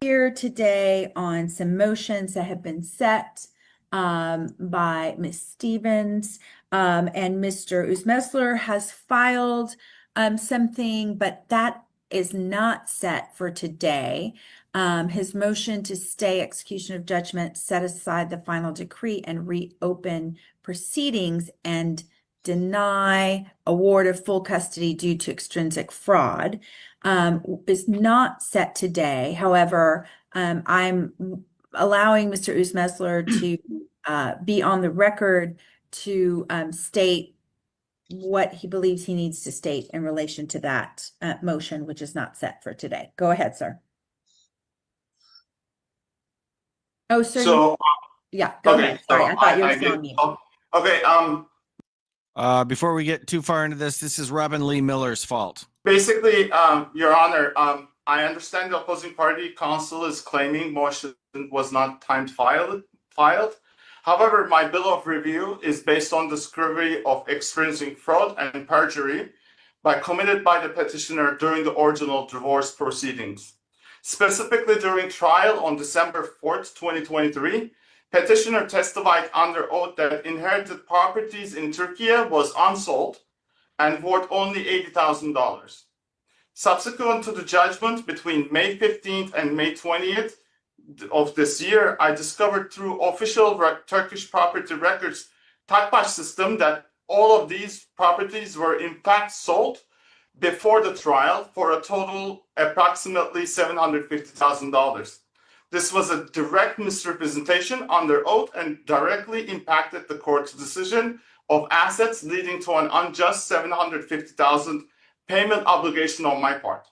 here today on some motions that have been set by Ms. Stevens, and Mr. Usmesler has filed something, but that is not set for today. His motion to stay execution of judgment, set aside the final decree, and reopen proceedings and deny award of full custody due to extrinsic fraud is not set today. However, I'm allowing Mr. Usmesler to be on the record to state what he believes he needs to state in relation to that motion, which is not set for today. Go ahead, sir. Oh, sir. So, yeah, go ahead. Sorry, I thought you were still on mute. Okay. Before we get too far into this is Robin Lee Miller's fault. Basically, Your Honor, I understand the opposing party counsel is claiming motion was not timed filed. However, my bill of review is based on discovery of extrinsic fraud and perjury committed by the petitioner during the original divorce proceedings. Specifically, during trial on December 4th, 2023, petitioner testified under oath that inherited properties in Turkey was unsold and worth only $80,000. Subsequent to the judgment between May 15th and May 20th of this year, I discovered through official Turkish property records Takbaş system that all of these properties were in fact sold before the trial for a total approximately $750,000. This was a direct misrepresentation under oath and directly impacted the court's decision of assets, leading to an unjust $750,000 payment obligation on my part.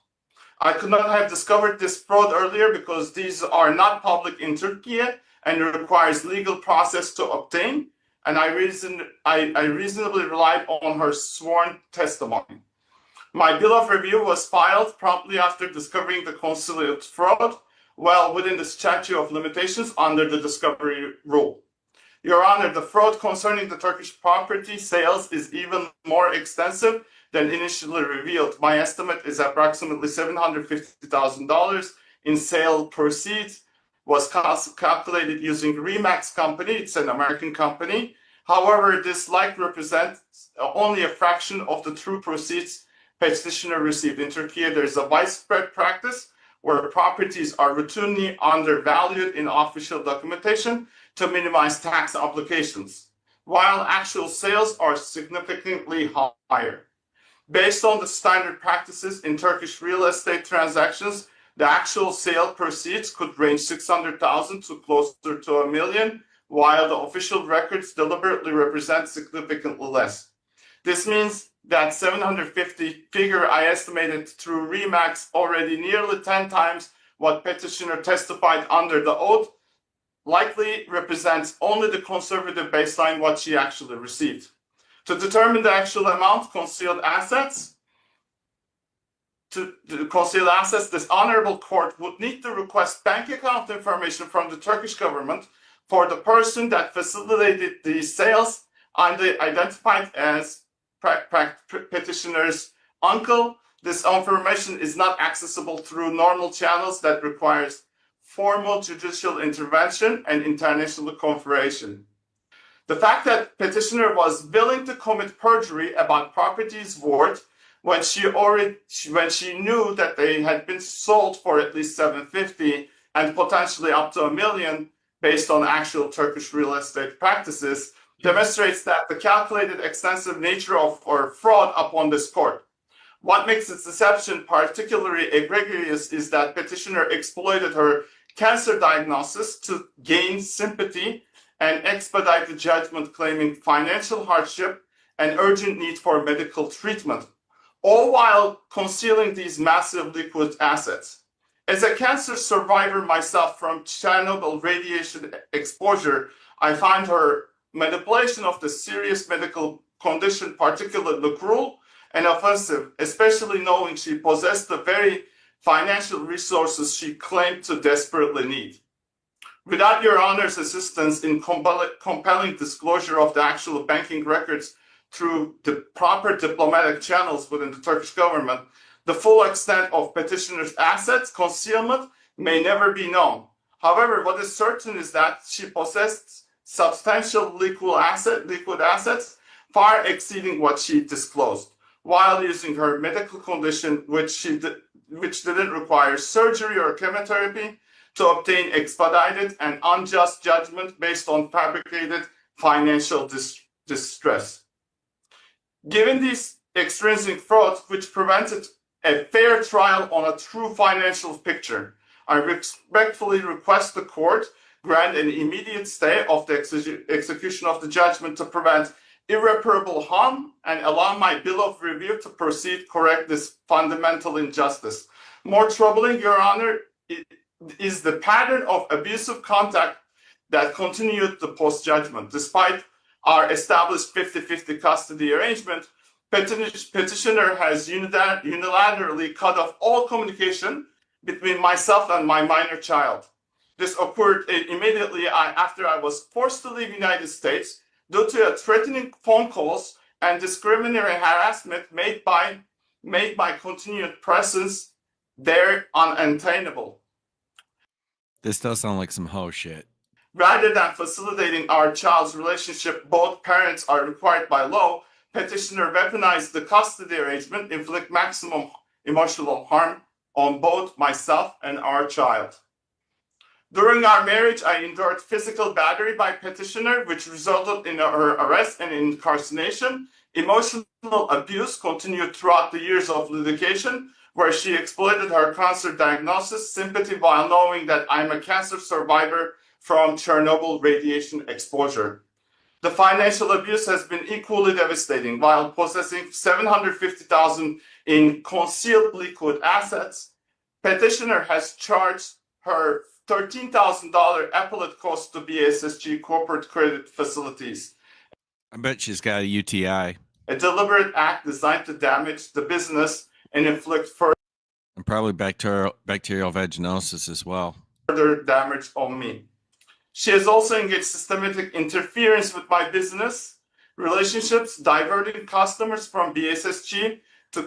I could not have discovered this fraud earlier because these are not public in Turkey and requires legal process to obtain, and I reasonably relied on her sworn testimony. My bill of review was filed promptly after discovering the concealed fraud, well within the statute of limitations under the discovery rule. Your Honor, the fraud concerning the Turkish property sales is even more extensive than initially revealed. My estimate is approximately $750,000 in sale proceeds was calculated using Remax Company. It's an American company. However, this likely represents only a fraction of the true proceeds petitioner received. In Turkey, there's a widespread practice where properties are routinely undervalued in official documentation to minimize tax obligations, while actual sales are significantly higher. Based on the standard practices in Turkish real estate transactions, the actual sale proceeds could range $600,000 to closer to $1 million, while the official records deliberately represent significantly less. This means that 750 figure I estimated through Remax already nearly 10 times what petitioner testified under the oath likely represents only the conservative baseline what she actually received. To determine the actual amount concealed assets, this honorable court would need to request bank account information from the Turkish government for the person that facilitated these sales and identified as petitioner's uncle. This information is not accessible through normal channels that requires formal judicial intervention and international cooperation. The fact that petitioner was willing to commit perjury about properties worth when she knew that they had been sold for at least $750,000 and potentially up to $1 million based on actual Turkish real estate practices demonstrates that the calculated extensive nature of or fraud upon this court. What makes its deception particularly egregious is that petitioner exploited her cancer diagnosis to gain sympathy and expedite the judgment, claiming financial hardship and urgent need for medical treatment, all while concealing these massive liquid assets. As a cancer survivor myself from Chernobyl radiation exposure, I find her manipulation of the serious medical condition particularly cruel and offensive, especially knowing she possessed the very financial resources she claimed to desperately need. Without Your Honor's assistance in compelling disclosure of the actual banking records through the proper diplomatic channels within the Turkish government, the full extent of petitioner's assets concealment may never be known. However, what is certain is that she possessed substantial liquid assets far exceeding what she disclosed, while using her medical condition, which didn't require surgery or chemotherapy, to obtain expedited and unjust judgment based on fabricated financial distress. Given these extrinsic frauds, which prevented a fair trial on a true financial picture, I respectfully request the court grant an immediate stay of the execution of the judgment to prevent irreparable harm and allow my bill of review to proceed correct this fundamental injustice. More troubling, Your Honor, is the pattern of abusive contact that continued the post-judgment. Despite our established 50-50 custody arrangement, petitioner has unilaterally cut off all communication between myself and my minor child. This occurred immediately after I was forced to leave the United States due to threatening phone calls and discriminatory harassment made by continued presence there unattainable. This does sound like some hoe shit. Rather than facilitating our child's relationship, both parents are required by law. Petitioner weaponized the custody arrangement, inflict maximum emotional harm on both myself and our child. During our marriage, I endured physical battery by petitioner, which resulted in her arrest and incarceration. Emotional abuse continued throughout the years of litigation, where she exploited her cancer diagnosis, sympathy, while knowing that I'm a cancer survivor from Chernobyl radiation exposure. The financial abuse has been equally devastating. While possessing $750,000 in concealed liquid assets, petitioner has charged her $13,000 appellate cost to BSSG corporate credit facilities. I bet she's got a UTI. A deliberate act designed to damage the business and inflict And probably bacterial vaginosis as well. further damage on me. She has also engaged systematic interference with my business relationships, diverting customers from BSSG to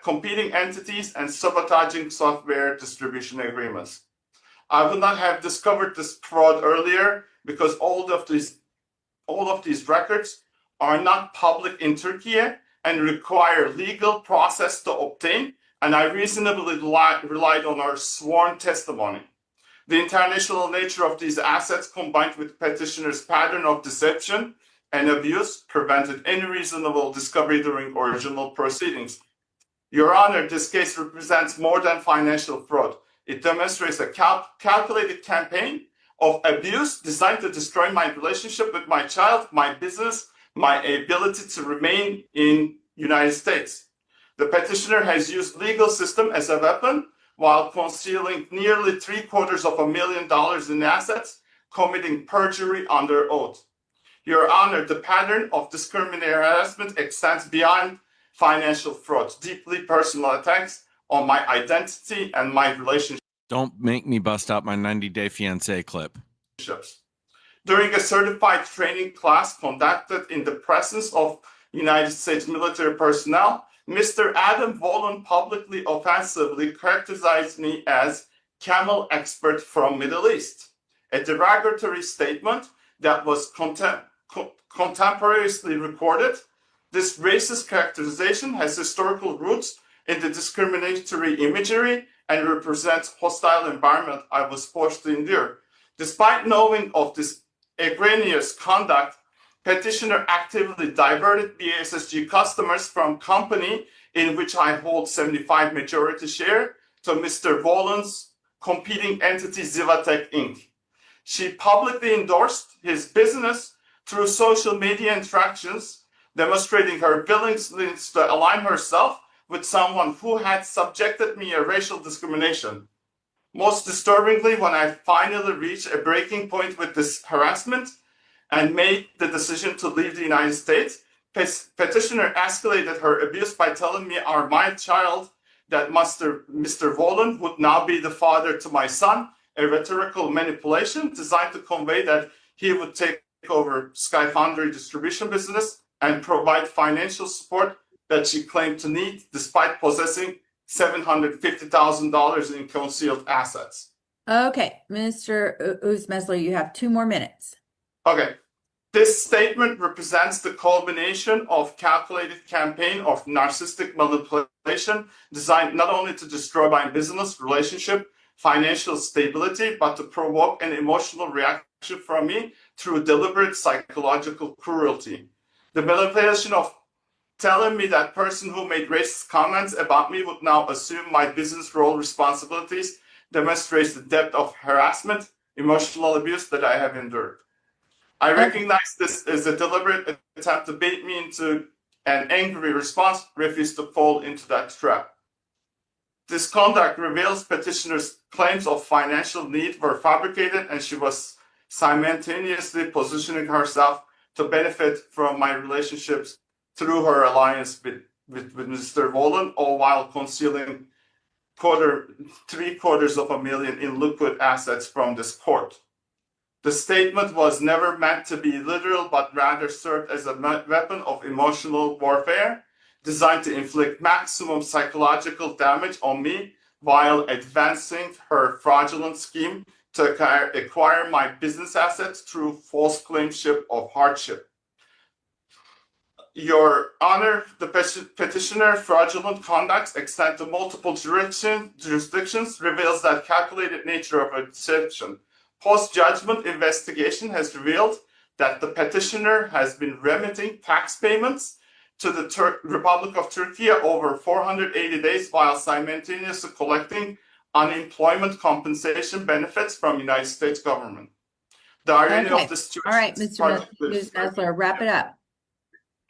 competing entities and sabotaging software distribution agreements. I would not have discovered this fraud earlier because all of these records are not public in Turkey and require legal process to obtain, and I reasonably relied on our sworn testimony. The international nature of these assets, combined with petitioner's pattern of deception and abuse, prevented any reasonable discovery during original proceedings. Your Honor, this case represents more than financial fraud. It demonstrates a calculated campaign of abuse designed to destroy my relationship with my child, my business, my ability to remain in United States. The petitioner has used legal system as a weapon while concealing nearly $750,000 in assets, committing perjury under oath. Your Honor, the pattern of discriminatory harassment extends beyond financial fraud, deeply personal attacks on my identity and my relationship. Don't make me bust out my 90-day fiancé clip. During a certified training class conducted in the presence of United States military personnel, Mr. Adam Volin publicly offensively characterized me as camel expert from Middle East, a derogatory statement that was contemporaneously recorded. This racist characterization has historical roots in the discriminatory imagery and represents hostile environment I was forced to endure. Despite knowing of this egregious conduct, petitioner actively diverted BSSG customers from company in which I hold 75 majority share to Mr. Volin's competing entity Zivatech Inc. She publicly endorsed his business through social media interactions, demonstrating her willingness to align herself with someone who had subjected me to racial discrimination. Most disturbingly, when I finally reached a breaking point with this harassment and made the decision to leave the United States, petitioner escalated her abuse by telling me my child that Mr. Volin would now be the father to my son, a rhetorical manipulation designed to convey that he would take over Sky Foundry distribution business and provide financial support that she claimed to need despite possessing $750,000 in concealed assets. Okay, Mr. Uzmesler, you have 2 more minutes. Okay. This statement represents the culmination of calculated campaign of narcissistic manipulation designed not only to destroy my business relationship, financial stability, but to provoke an emotional reaction from me through deliberate psychological cruelty. The manipulation of telling me that person who made racist comments about me would now assume my business role responsibilities demonstrates the depth of harassment, emotional abuse that I have endured. I Okay. recognize this as a deliberate attempt to bait me into an angry response, refuse to fall into that trap. This conduct reveals petitioner's claims of financial need were fabricated and she was simultaneously positioning herself to benefit from my relationships through her alliance with Mr. Wolin, all while concealing 750,000 in liquid assets from this court. The statement was never meant to be literal, but rather served as a weapon of emotional warfare designed to inflict maximum psychological damage on me while advancing her fraudulent scheme to acquire my business assets through false claimship of hardship. Your Honor, the petitioner fraudulent conducts extend to multiple jurisdictions reveals that calculated nature of a deception. Post-judgment investigation has revealed that the petitioner has been remitting tax payments to the Republic of Turkey over 480 days while simultaneously collecting unemployment compensation benefits from the United States government. The irony Okay. of the situation. All right, Mr. Uzmesler, wrap it up.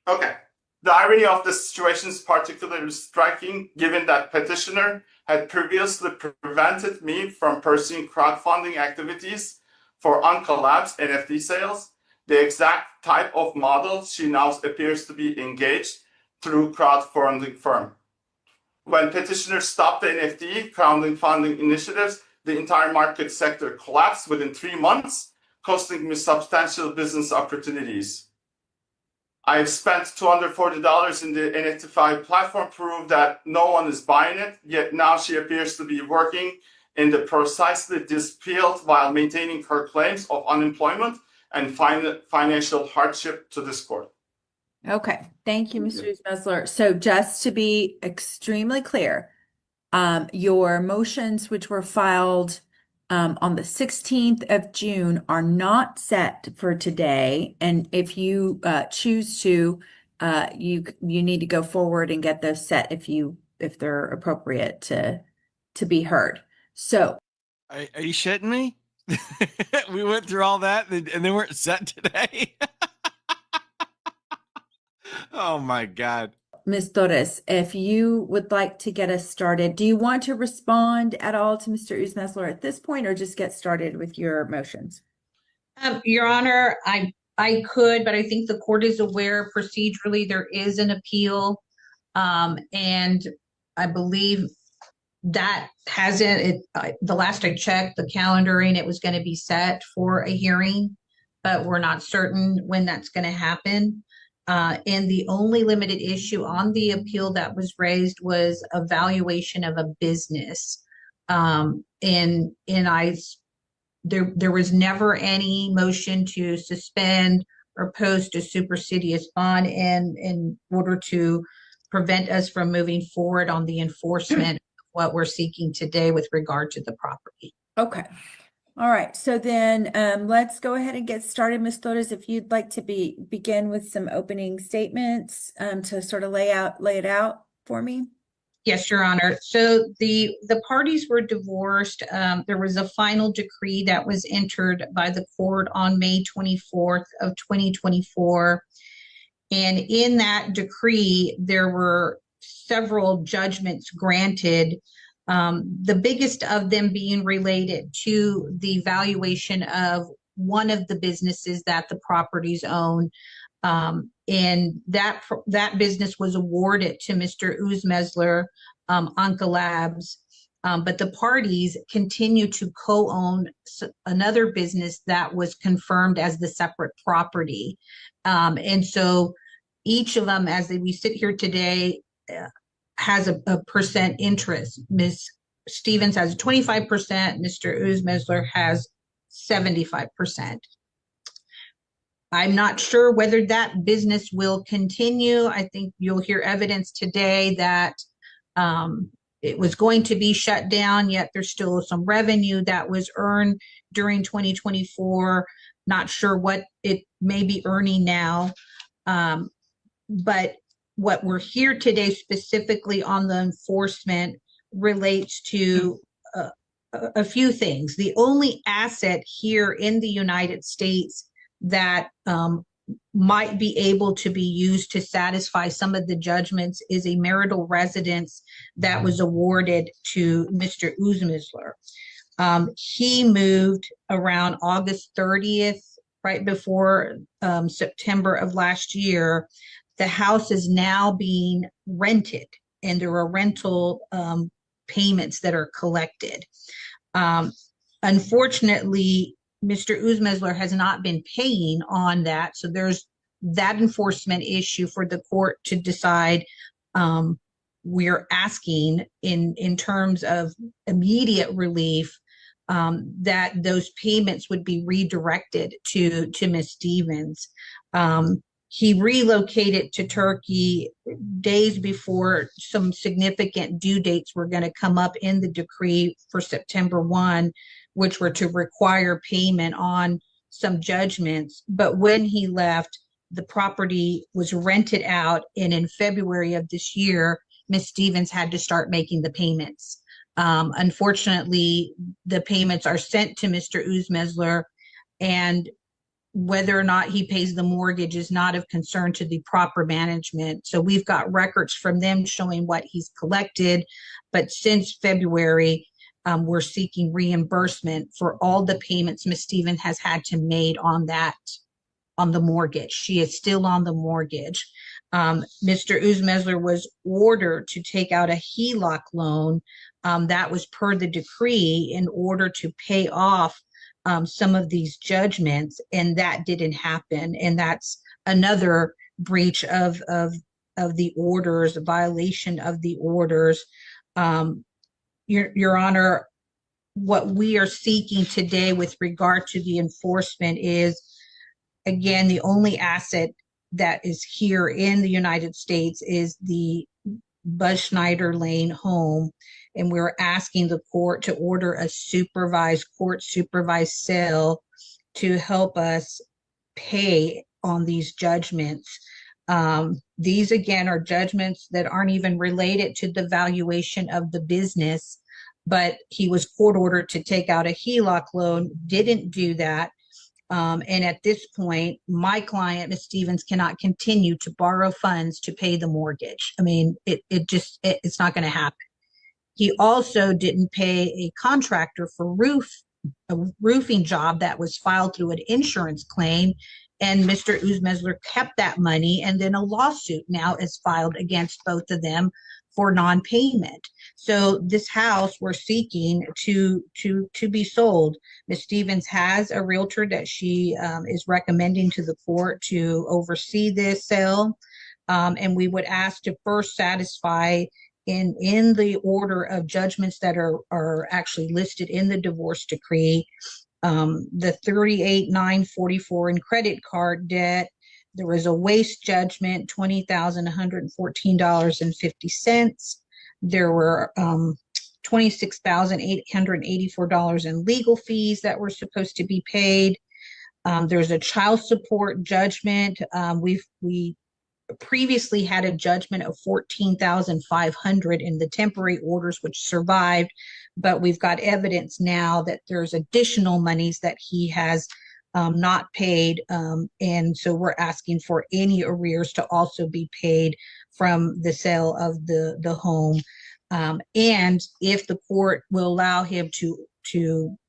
Okay. The irony of the situation is particularly striking given that petitioner had previously prevented me from pursuing crowdfunding activities for Uncle Labs NFT sales, the exact type of model she now appears to be engaged through crowdfunding firm. When petitioner stopped the NFT crowdfunding initiatives, the entire market sector collapsed within 3 months, costing me substantial business opportunities. I've spent $240 in the NFT platform, prove that no one is buying it, yet now she appears to be working in the precisely this field while maintaining her claims of unemployment and financial hardship to this court. Okay, thank you, Mr. Uzmesler. So just to be extremely clear, your motions which were filed on the 16th of June are not set for today. And if you choose to, you need to go forward and get those set if they're appropriate to be heard. So Are you shitting me? We went through all that and they weren't set today. Oh my God. Ms. Torres, if you would like to get us started, do you want to respond at all to Mr. Uzmesler at this point or just get started with your motions? Your Honor, I could, but I think the court is aware procedurally there is an appeal. And I believe that hasn't, the last I checked the calendaring, it was going to be set for a hearing, but we're not certain when that's going to happen. And the only limited issue on the appeal that was raised was evaluation of a business. There was never any motion to suspend or post a supersedeas bond in order to prevent us from moving forward on the enforcement of what we're seeking today with regard to the property. Okay. All right. So then let's go ahead and get started, Ms. Torres. If you'd like to begin with some opening statements to sort of lay it out for me. Yes, Your Honor. So the parties were divorced. There was a final decree that was entered by the court on May 24th of 2024. And in that decree, there were several judgments granted, the biggest of them being related to the valuation of one of the businesses that the properties own. And that business was awarded to Mr. Uzmesler, Anka Labs, but the parties continue to co-own another business that was confirmed as the separate property. And so each of them, as we sit here today, has a percent interest. Ms. Stevens has 25%, Mr. Uzmesler has 75%. I'm not sure whether that business will continue. I think you'll hear evidence today that it was going to be shut down, yet there's still some revenue that was earned during 2024. Not sure what it may be earning now. But what we're here today specifically on the enforcement relates to a few things. The only asset here in the United States that might be able to be used to satisfy some of the judgments is a marital residence that was awarded to Mr. Uzmesler. He moved around August 30th, right before September of last year. The house is now being rented, and there are rental payments that are collected. Unfortunately, Mr. Uzmesler has not been paying on that, so there's that enforcement issue for the court to decide. We're asking in terms of immediate relief that those payments would be redirected to Ms. Stevens. He relocated to Turkey days before some significant due dates were going to come up in the decree for September 1, which were to require payment on some judgments. But when he left, the property was rented out, and in February of this year, Ms. Stevens had to start making the payments. Unfortunately, the payments are sent to Mr. Uzmesler, and whether or not he pays the mortgage is not of concern to the proper management. So we've got records from them showing what he's collected. But since February, we're seeking reimbursement for all the payments Ms. Stevens has had to made on the mortgage. She is still on the mortgage. Mr. Uzmesler was ordered to take out a HELOC loan that was per the decree in order to pay off some of these judgments, and that didn't happen. And that's another breach of the orders, a violation of the orders. Your Honor, what we are seeking today with regard to the enforcement is, again, the only asset that is here in the United States is the Buzz Schneider Lane home. And we're asking the court to order a court supervised sale to help us pay on these judgments. These, again, are judgments that aren't even related to the valuation of the business, but he was court ordered to take out a HELOC loan, didn't do that. And at this point, my client, Ms. Stevens, cannot continue to borrow funds to pay the mortgage. I mean, it's not going to happen. He also didn't pay a contractor for a roofing job that was filed through an insurance claim. And Mr. Uzmesler kept that money, and then a lawsuit now is filed against both of them for non-payment. So this house we're seeking to be sold. Ms. Stevens has a realtor that she is recommending to the court to oversee this sale. And we would ask to first satisfy in the order of judgments that are actually listed in the divorce decree, the 38,944 in credit card debt. There was a waste judgment, $20,114.50. There were $26,884 in legal fees that were supposed to be paid. There's a child support judgment. We previously had a judgment of $14,500 in the temporary orders, which survived, but we've got evidence now that there's additional monies that he has not paid, and so we're asking for any arrears to also be paid from the sale of the home. And if the court will allow him to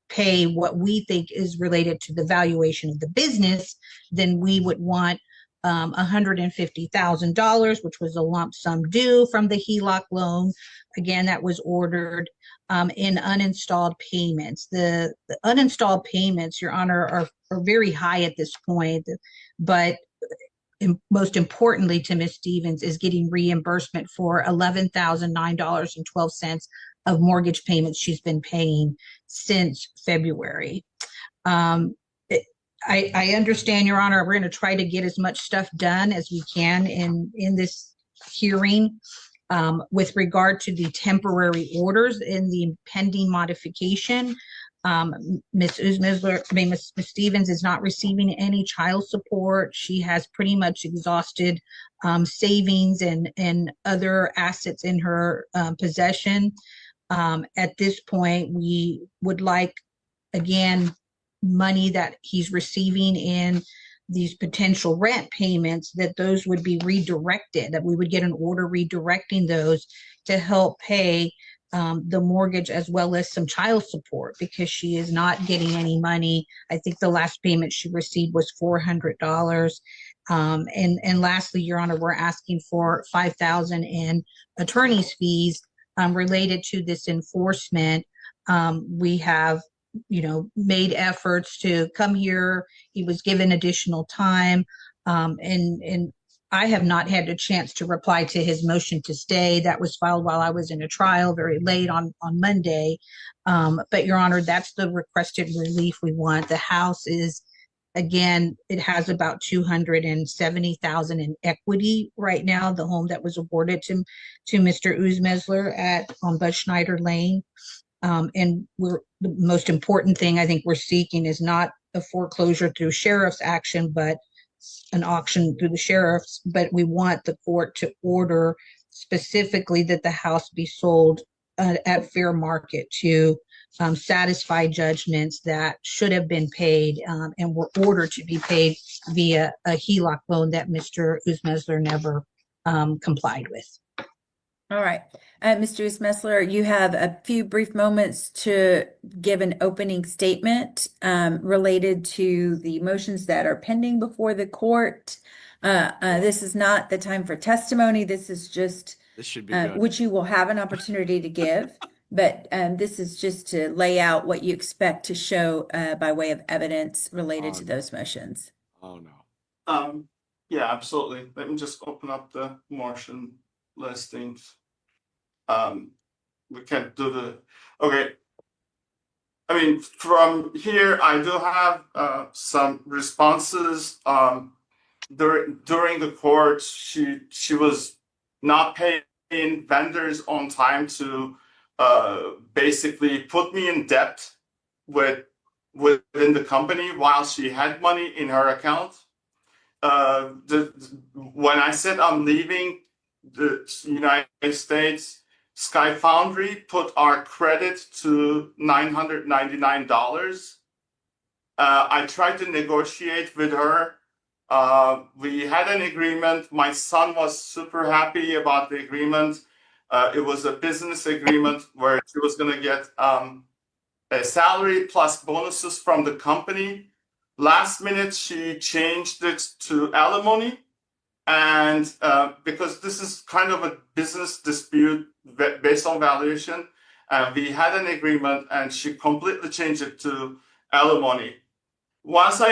pay what we think is related to the valuation of the business, then we would want $150,000, which was a lump sum due from the HELOC loan. Again, that was ordered in uninstalled payments. The uninstalled payments, Your Honor, are very high at this point, but most importantly to Ms. Stevens is getting reimbursement for $11,009.12 mortgage payments she's been paying since February. I understand, Your Honor. We're going to try to get as much stuff done as we can in this hearing. With regard to the temporary orders in the pending modification, Ms. Stevens is not receiving any child support. She has pretty much exhausted savings and other assets in her possession. At this point, we would like, again, money that he's receiving in these potential rent payments, that those would be redirected, that we would get an order redirecting those to help pay the mortgage as well as some child support, because she is not getting any money. I think the last payment she received was $400. And lastly, Your Honor, we're asking for $5,000 in attorney's fees related to this enforcement. We have made efforts to come here. He was given additional time. And I have not had a chance to reply to his motion to stay. That was filed while I was in a trial very late on Monday. But Your Honor, that's the requested relief we want. The house is, again, it has about $270,000 in equity right now, the home that was awarded to Mr. Uzmesler on Bud Schneider Lane. And the most important thing I think we're seeking is not a foreclosure through sheriff's action, but an auction through the sheriff's. But we want the court to order specifically that the house be sold at fair market to satisfy judgments that should have been paid and were ordered to be paid via a HELOC loan that Mr. Uzmesler never complied with. All right. Mr. Uzmesler, you have a few brief moments to give an opening statement related to the motions that are pending before the court. This is not the time for testimony. This is just, This should be good. which you will have an opportunity to give, but this is just to lay out what you expect to show by way of evidence related to those motions. Oh, no. Yeah, absolutely. Let me just open up the motion listings. We can't do the, okay. I mean, from here, I do have some responses. During the court, she was not paying vendors on time to basically put me in debt within the company while she had money in her account. When I said I'm leaving the United States, Sky Foundry put our credit to $999. I tried to negotiate with her. We had an agreement. My son was super happy about the agreement. It was a business agreement where she was going to get a salary plus bonuses from the company. Last minute, she changed it to alimony. And because this is kind of a business dispute based on valuation, we had an agreement, and she completely changed it to alimony. Once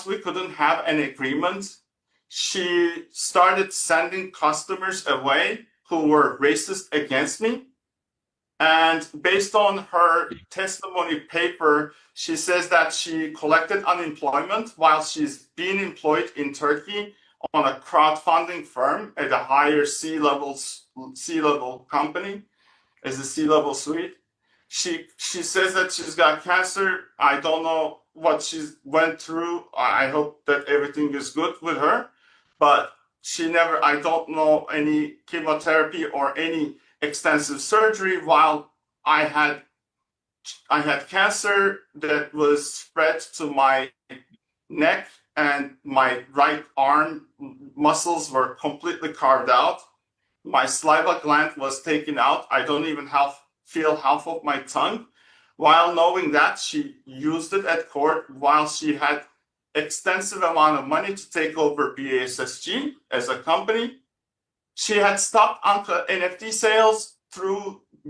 we couldn't have an agreement, she started sending customers away who were racist against me. And based on her testimony paper, she says that she collected unemployment while she's being employed in Turkey on a crowdfunding firm at a higher C-level company as a C-level suite. She says that she's got cancer. I don't know what she's went through. I hope that everything is good with her, but I don't know any chemotherapy or any extensive surgery while I had cancer that was spread to my neck, and my right arm muscles were completely carved out. My saliva gland was taken out. I don't even feel half of my tongue. While knowing that, she used it at court while she had extensive amount of money to take over BASSG as a company. She had stopped NFT sales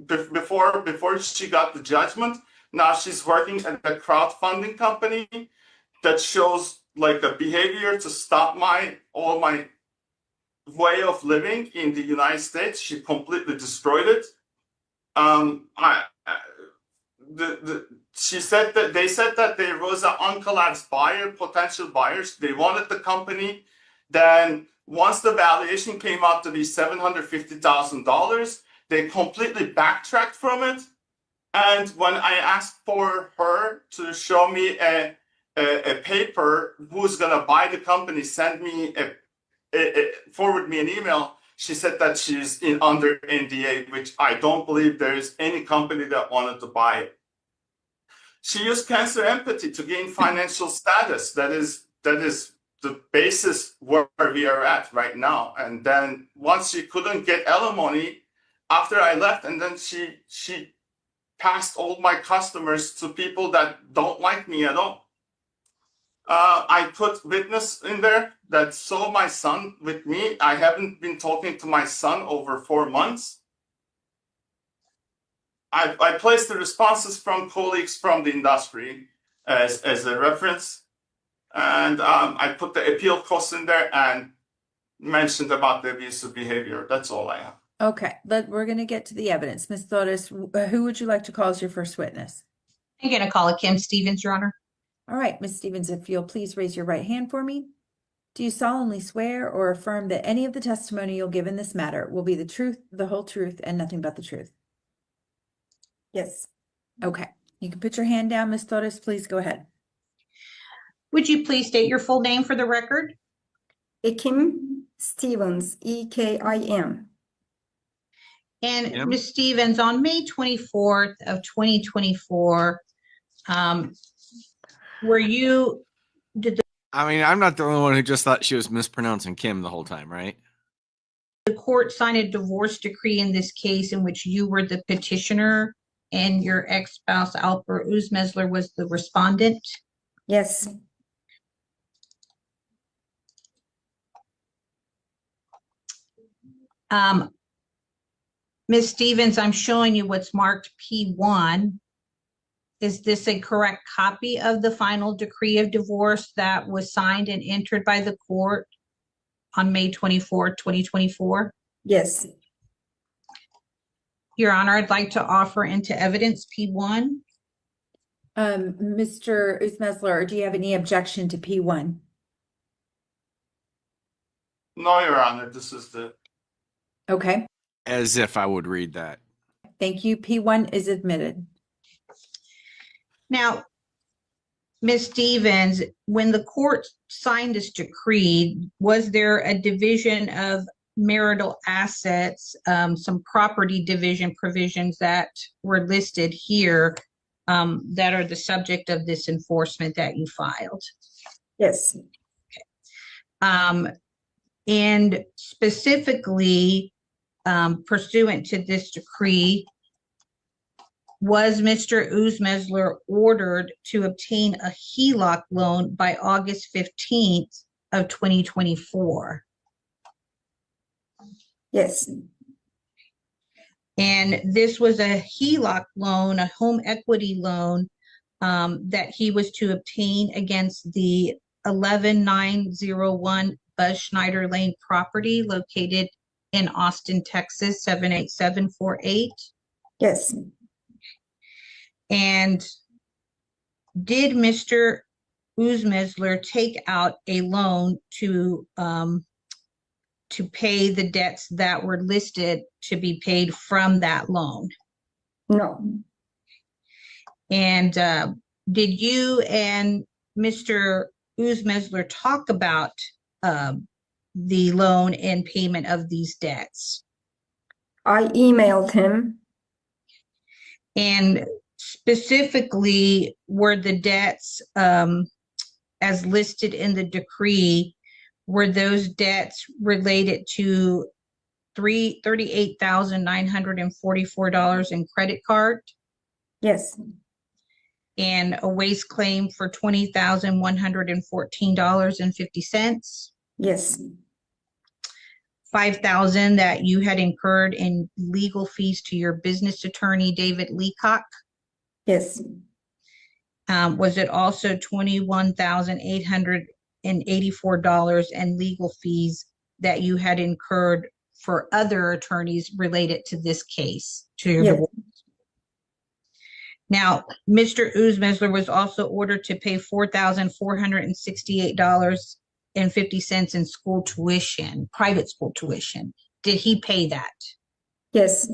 before she got the judgment. Now she's working at a crowdfunding company that shows like a behavior to stop all my way of living in the United States. She completely destroyed it. She said that they said that there was an uncollapsed buyer, potential buyers. They wanted the company. Then once the valuation came out to be $750,000, they completely backtracked from it. And when I asked for her to show me a paper, who's gonna buy the company, send me forward me an email. She said that she's under NDA, which I don't believe there is any company that wanted to buy it. She used cancer empathy to gain financial status. That is the basis where we are at right now. And then once she couldn't get alimony after I left, and then she passed all my customers to people that don't like me at all. I put witness in there that saw my son with me. I haven't been talking to my son over 4 months. I placed the responses from colleagues from the industry as a reference. And I put the appeal costs in there and mentioned about the abusive behavior. That's all I have. Okay, we're going to get to the evidence. Ms. Flores, who would you like to call as your first witness? I'm going to call it Kim Stevens, Your Honor. All right, Ms. Stevens, if you'll please raise your right hand for me. Do you solemnly swear or affirm that any of the testimony you'll give in this matter will be the truth, the whole truth, and nothing but the truth? Yes. Okay, you can put your hand down, Ms. Flores. Please go ahead. Would you please state your full name for the record? Kim Stevens, E-K-I-M. And Kim? Ms. Stevens, on May 24th of 2024, I mean, I'm not the only one who just thought she was mispronouncing Kim the whole time, right? the court sign a divorce decree in this case in which you were the petitioner and your ex-spouse Albert Uzmesler was the respondent? Yes. Ms. Stevens, I'm showing you what's marked P1. Is this a correct copy of the final decree of divorce that was signed and entered by the court on May 24, 2024? Yes. Your Honor, I'd like to offer into evidence P1. Mr. Uzmesler, do you have any objection to P1? No, Your Honor, this is the Okay, As if I would read that. thank you. P1 is admitted. Now, Ms. Stevens, when the court signed this decree, was there a division of marital assets, some property division provisions that were listed here that are the subject of this enforcement that you filed? Yes. And specifically, pursuant to this decree, was Mr. Uzmesler ordered to obtain a HELOC loan by August 15th of 2024? Yes. And this was a HELOC loan, a home equity loan, that he was to obtain against the 11901 Buzz Schneider Lane property located in Austin, Texas, 78748. Yes. And did Mr. Uzmesler take out a loan to pay the debts that were listed to be paid from that loan? No. And did you and Mr. Uzmesler talk about the loan and payment of these debts? I emailed him. And specifically, were the debts as listed in the decree, were those debts related to $38,944 in credit card Yes. and a waste claim for $20,114.50? Yes. $5,000 that you had incurred in legal fees to your business attorney, David Leacock? Yes. Was it also $21,884 in legal fees that you had incurred for other attorneys related to this case, to your Yes. divorce? Now, Mr. Uzmesler was also ordered to pay $4,468.50 in school tuition, private school tuition. Did he pay that? Yes.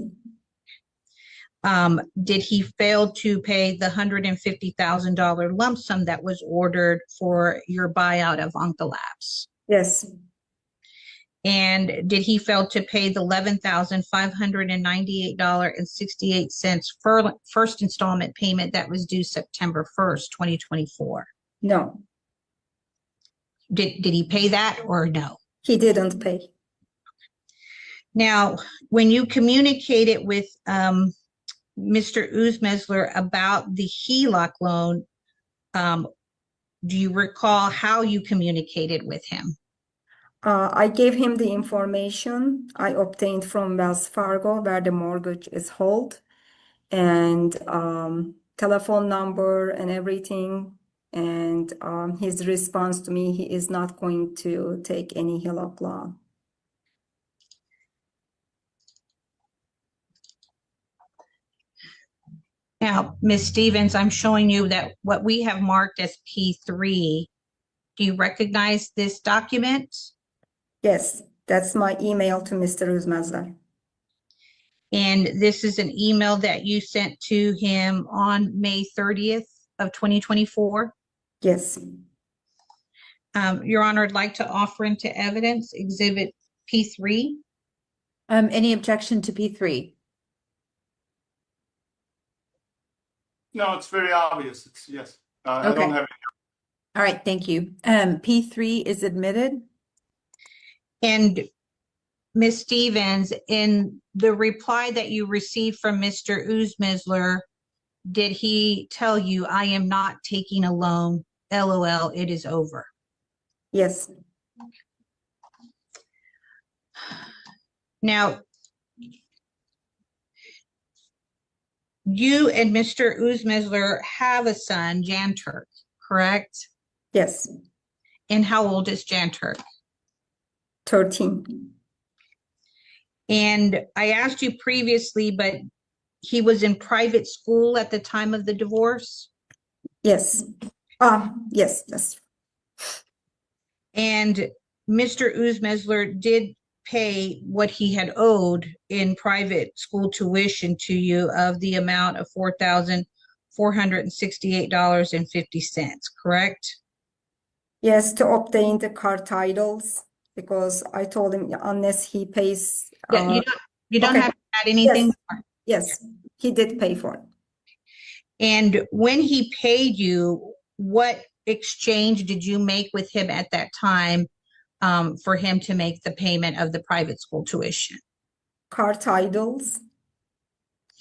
Did he fail to pay the $150,000 lump sum that was ordered for your buyout of Onca Labs? Yes. And did he fail to pay the $11,598.68 for first installment payment that was due September 1st, 2024? No, Did he pay that or no? he didn't pay. Now, when you communicated with Mr. Uzmesler about the HELOC loan, do you recall how you communicated with him? I gave him the information I obtained from Wells Fargo where the mortgage is held, and telephone number and everything. And his response to me, he is not going to take any HELOC loan. Now, Ms. Stevens, I'm showing you that what we have marked as P3. Do you recognize this document? Yes, that's my email to Mr. Uzmesler. And this is an email that you sent to him on May 30th of 2024. Yes. Your Honor, I'd like to offer into evidence Exhibit P3. Any objection to P3? No, it's very obvious. It's yes. I Okay. don't have. All right, thank you. P3 is admitted. And Ms. Stevens, in the reply that you received from Mr. Uzmesler, did he tell you, I am not taking a loan, LOL, it is over? Yes. Now, you and Mr. Uzmesler have a son, Jan Turk, correct? Yes. And how old is Jan Turk? 13. And I asked you previously, but he was in private school at the time of the divorce? Yes. Yes, that's And Mr. Uzmesler did pay what he had owed in private school tuition to you of the amount of $4,468.50, correct? yes, to obtain the car titles, because I told him unless he pays. Yeah, you don't okay. have to add anything Yes. more. Yes, he did pay for it. And when he paid you, what exchange did you make with him at that time for him to make the payment of the private school tuition? Car titles.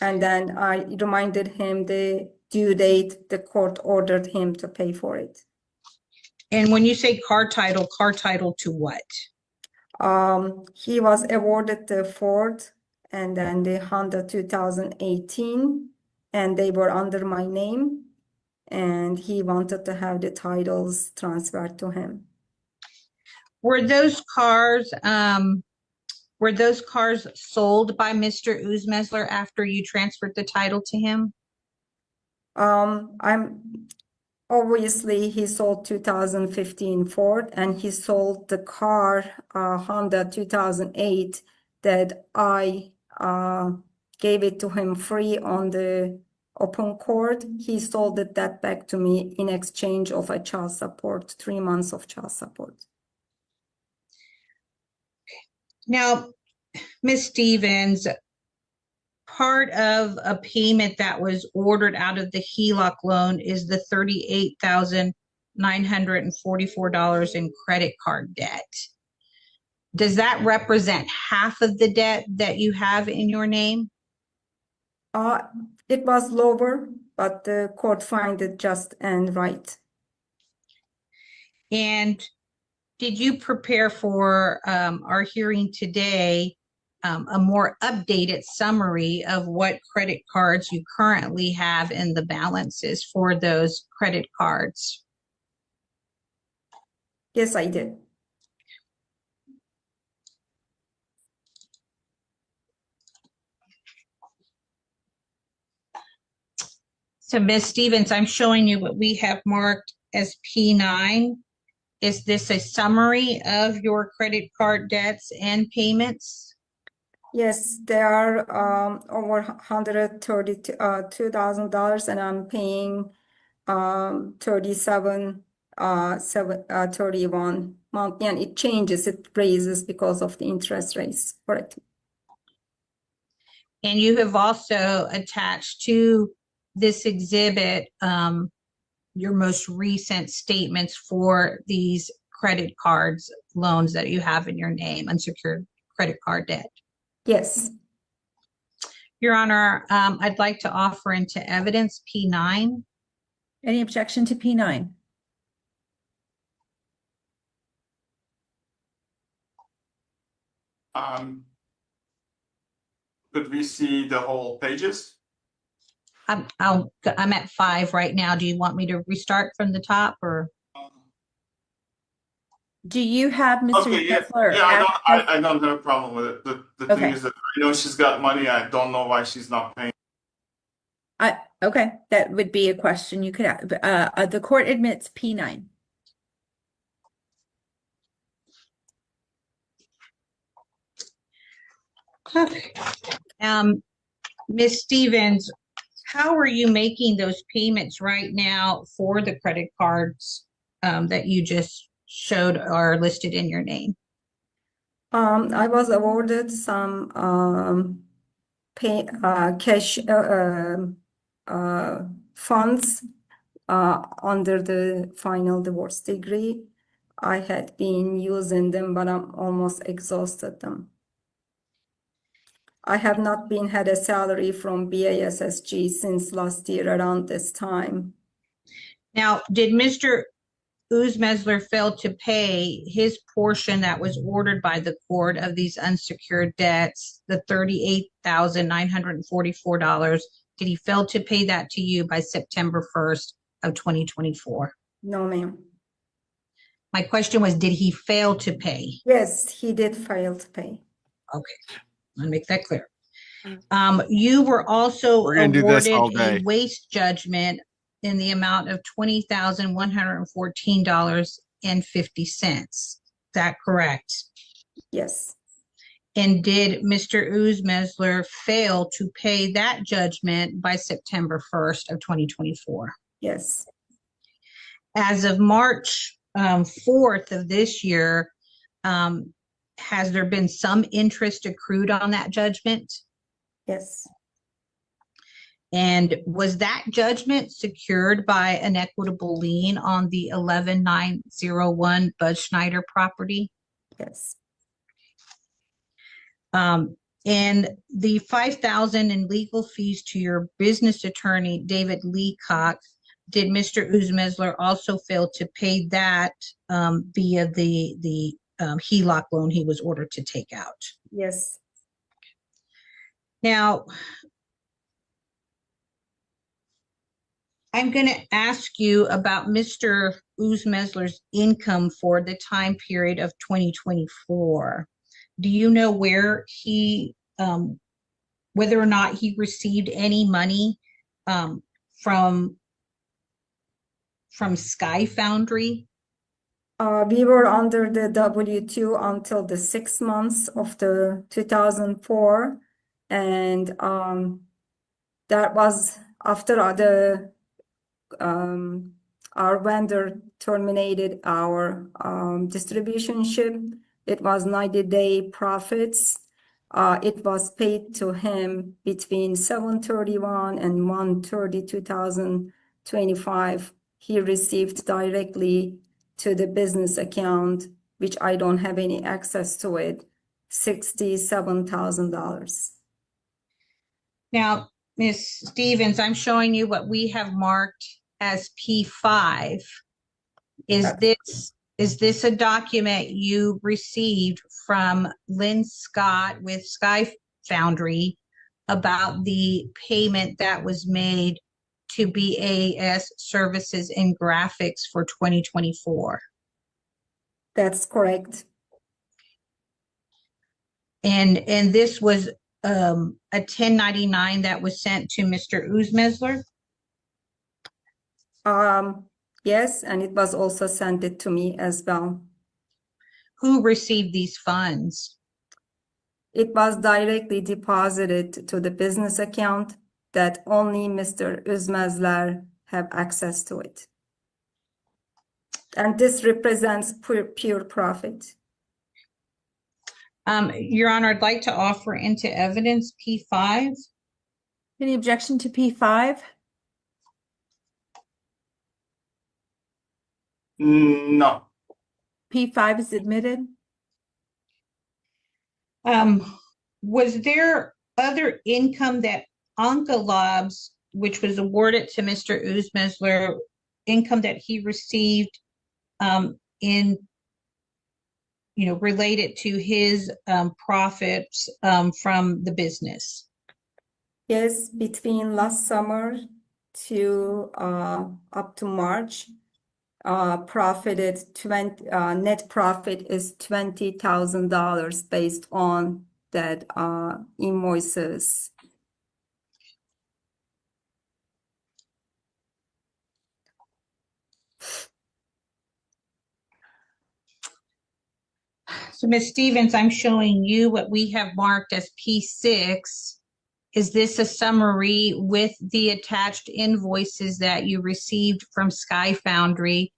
And then I reminded him the due date the court ordered him to pay for it. And when you say car title to what? He was awarded the Ford and then the Honda 2018, and they were under my name, and he wanted to have the titles transferred to him. Were those cars sold by Mr. Uzmesler after you transferred the title to him? Obviously he sold 2015 Ford, and he sold the car Honda 2008 that I gave it to him free on the open court. He sold that back to me in exchange of a child support, 3 months of child support. Now, Ms. Stevens, part of a payment that was ordered out of the HELOC loan is the $38,944 in credit card debt. Does that represent half of the debt that you have in your name? It was lower, but the court found it just and right. And did you prepare for our hearing today a more updated summary of what credit cards you currently have and the balances for those credit cards? Yes, I did. So Ms. Stevens, I'm showing you what we have marked as P9. Is this a summary of your credit card debts and payments? Yes, they are over $132,000, and I'm paying 31 month, and it changes, it raises because of the interest rates, correct? And you have also attached to this exhibit your most recent statements for these credit cards, loans that you have in your name, unsecured credit card debt. Yes. Your Honor, I'd like to offer into evidence P9. Any objection to P9? Could we see the whole pages? I'm at 5 right now. Do you want me to restart from the top or? Do you have Mr. Okay, yeah, Kessler yeah, access? I don't have a problem with it. The thing Okay. is that I know she's got money. I don't know why she's not paying. Okay, that would be a question you could have. The court admits P9. Okay. Ms. Stevens, how are you making those payments right now for the credit cards that you just showed are listed in your name? I was awarded some cash funds under the final divorce decree. I had been using them, but I'm almost exhausted them. I have not been had a salary from BASSG since last year around this time. Now, did Mr. Uzmesler fail to pay his portion that was ordered by the court of these unsecured debts, the $38,944? Did he fail to pay that to you by September 1st of 2024? No, ma'am. My question was, did he fail to pay? Yes, he did fail to pay. Okay, I'll make that clear. You were also We're gonna do this all awarded day. a waste judgment in the amount of $20,114.50. Is that correct? Yes. And did Mr. Uzmesler fail to pay that judgment by September 1st of 2024? Yes. As of March 4th of this year, has there been some interest accrued on that judgment? Yes. And was that judgment secured by an equitable lien on the 11901 Bud Schneider property? Yes. And the $5,000 in legal fees to your business attorney, David Leacock, did Mr. Uzmesler also fail to pay that via the HELOC loan he was ordered to take out? Yes. Now, I'm going to ask you about Mr. Uzmesler's income for the time period of 2024. Do you know where he, whether or not he received any money from Sky Foundry? We were under the W-2 until the 6 months of the 2004, and that was after our vendor terminated our distribution ship. It was 90-day profits. It was paid to him between 7/31 and 1/30/2025. He received directly to the business account, which I don't have any access to it, $67,000. Now, Ms. Stevens, I'm showing you what we have marked as P5. Is this a document you received from Lynn Scott with Sky Foundry about the payment that was made to BAS Services and Graphics for 2024? That's correct. And this was a 1099 that was sent to Mr. Uzmesler? Yes, and it was also sent it to me as well. Who received these funds? It was directly deposited to the business account that only Mr. Üzmezler have access to it. And this represents pure profit. Your Honor, I'd like to offer into evidence P5. Any objection to P5? No. P5 is admitted. Was there other income that Anka Labs, which was awarded to Mr. Üzmezler, income that he received in, related to his profits from the business? Yes, between last summer to up to March, net profit is $20,000 based on that invoices. So Ms. Stevens, I'm showing you what we have marked as P6. Is this a summary with the attached invoices that you received from Sky Foundry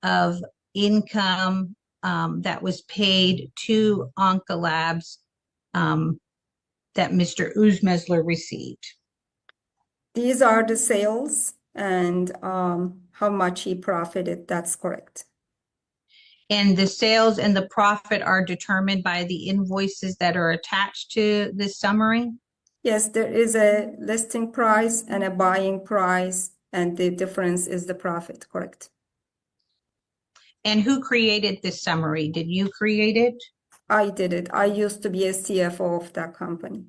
of income that was paid to Anka Labs that Mr. Üzmezler received? These are the sales and how much he profited. That's correct. And the sales and the profit are determined by the invoices that are attached to this summary? Yes, there is a listing price and a buying price, and the difference is the profit, correct? And who created this summary? Did you create it? I did it. I used to be a CFO of that company.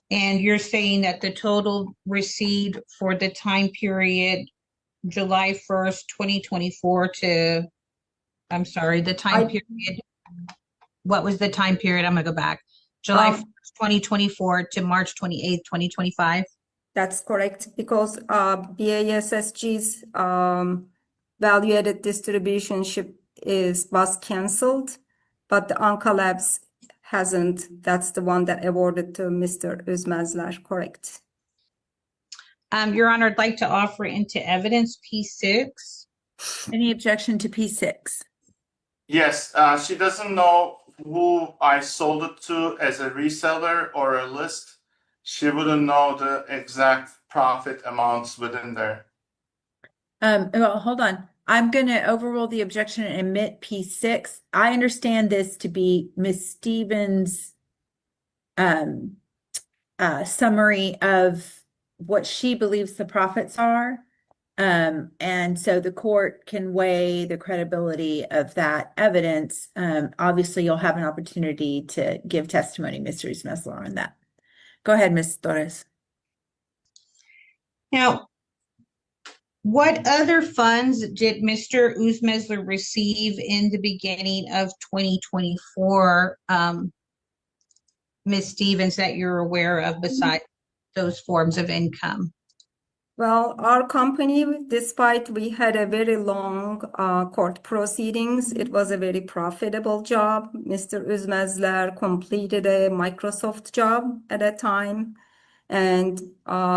And you're saying that the total received for the time period July 1st, 2024 to, I'm sorry, the time period, what was the time period? I'm gonna go back. July 1st, 2024 to March 28th, 2025? That's correct, because BASSG's value-added distribution ship was canceled, but the Anka Labs hasn't. That's the one that awarded to Mr. Üzmezler, correct? Your Honor, I'd like to offer into evidence P6. Any objection to P6? Yes, she doesn't know who I sold it to as a reseller or a list. She wouldn't know the exact profit amounts within there. Well, hold on. I'm going to overrule the objection and admit P6. I understand this to be Ms. Stevens' summary of what she believes the profits are. And so the court can weigh the credibility of that evidence. Obviously, you'll have an opportunity to give testimony, Mr. Üzmezler, on that. Go ahead, Ms. Torres. Now, what other funds did Mr. Üzmezler receive in the beginning of 2024, Ms. Stevens, that you're aware of besides those forms of income? Well, our company, despite we had a very long court proceedings, it was a very profitable job. Mr. Üzmezler completed a Microsoft job at that time, and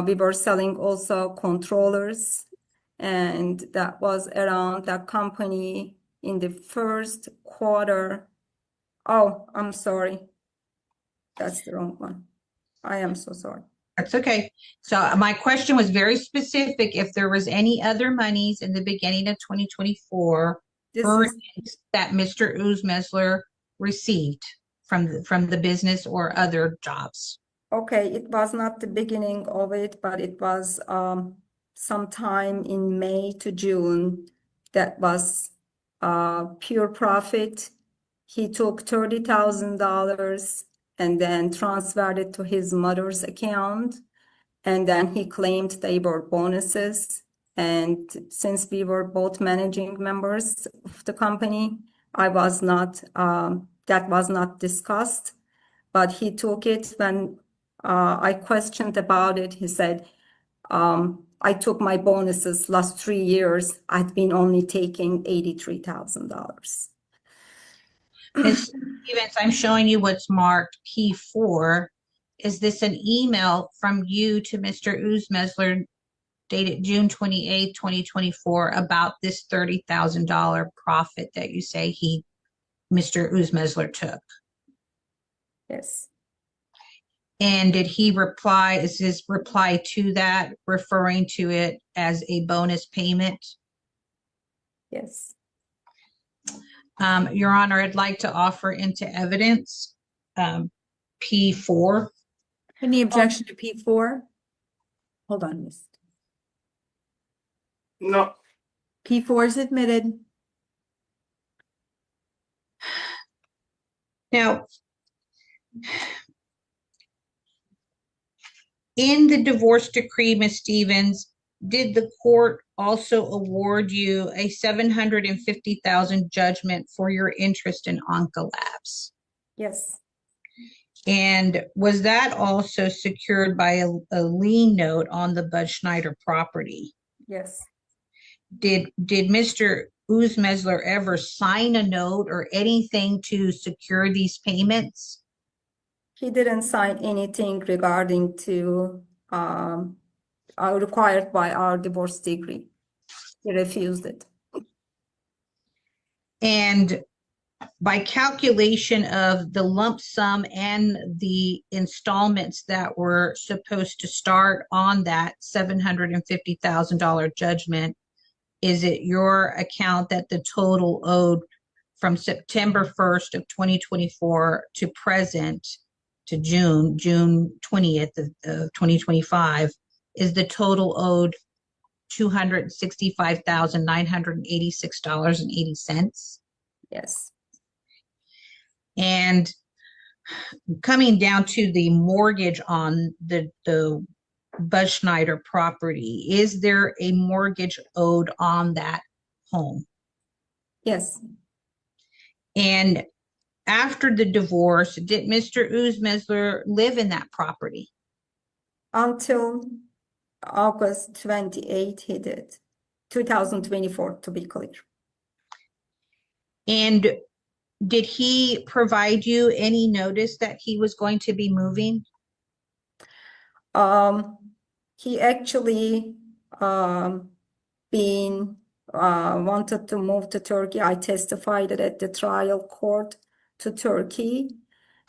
we were selling also controllers, and that was around that company in the first quarter. Oh, I'm sorry. That's the wrong one. I am so sorry. That's okay. So my question was very specific. If there was any other monies in the beginning of 2024 earnings that Mr. Üzmezler received from the business or other jobs. Okay, it was not the beginning of it, but it was sometime in May to June. That was pure profit. He took $30,000 and then transferred it to his mother's account. And then he claimed they were bonuses. And since we were both managing members of the company, that was not discussed. But he took it when I questioned about it. He said, I took my bonuses last 3 years. I've been only taking $83,000. Ms. Stevens, I'm showing you what's marked P4. Is this an email from you to Mr. Uzmesler dated June 28th, 2024 about this $30,000 profit that you say Mr. Uzmesler took? Yes, And did he reply, is his reply to that referring to it as a bonus payment? yes. Your Honor, I'd like to offer into evidence P4. Any objection to P4? Hold on, Miss. No, P4 is admitted. Now, in the divorce decree, Ms. Stevens, did the court also award you a $750,000 judgment for your interest in Oncolabs? Yes, And was that also secured by a lien note on the Bud Schneider property? yes. Did Mr. Uzmesler ever sign a note or anything to secure these payments? He didn't sign anything regarding to required by our divorce decree. He refused it. And by calculation of the lump sum and the installments that were supposed to start on that $750,000 judgment, is it your account that the total owed from September 1st of 2024 to present to June 20th of 2025, is the total owed $265,986.80? Yes, And coming down to the mortgage on the Bud Schneider property, is there a mortgage owed on that home? yes. And after the divorce, did Mr. Uzmesler live in that property? Until August 28th, he did. 2024, to be clear. And did he provide you any notice that he was going to be moving? He actually wanted to move to Turkey. I testified at the trial court to Turkey.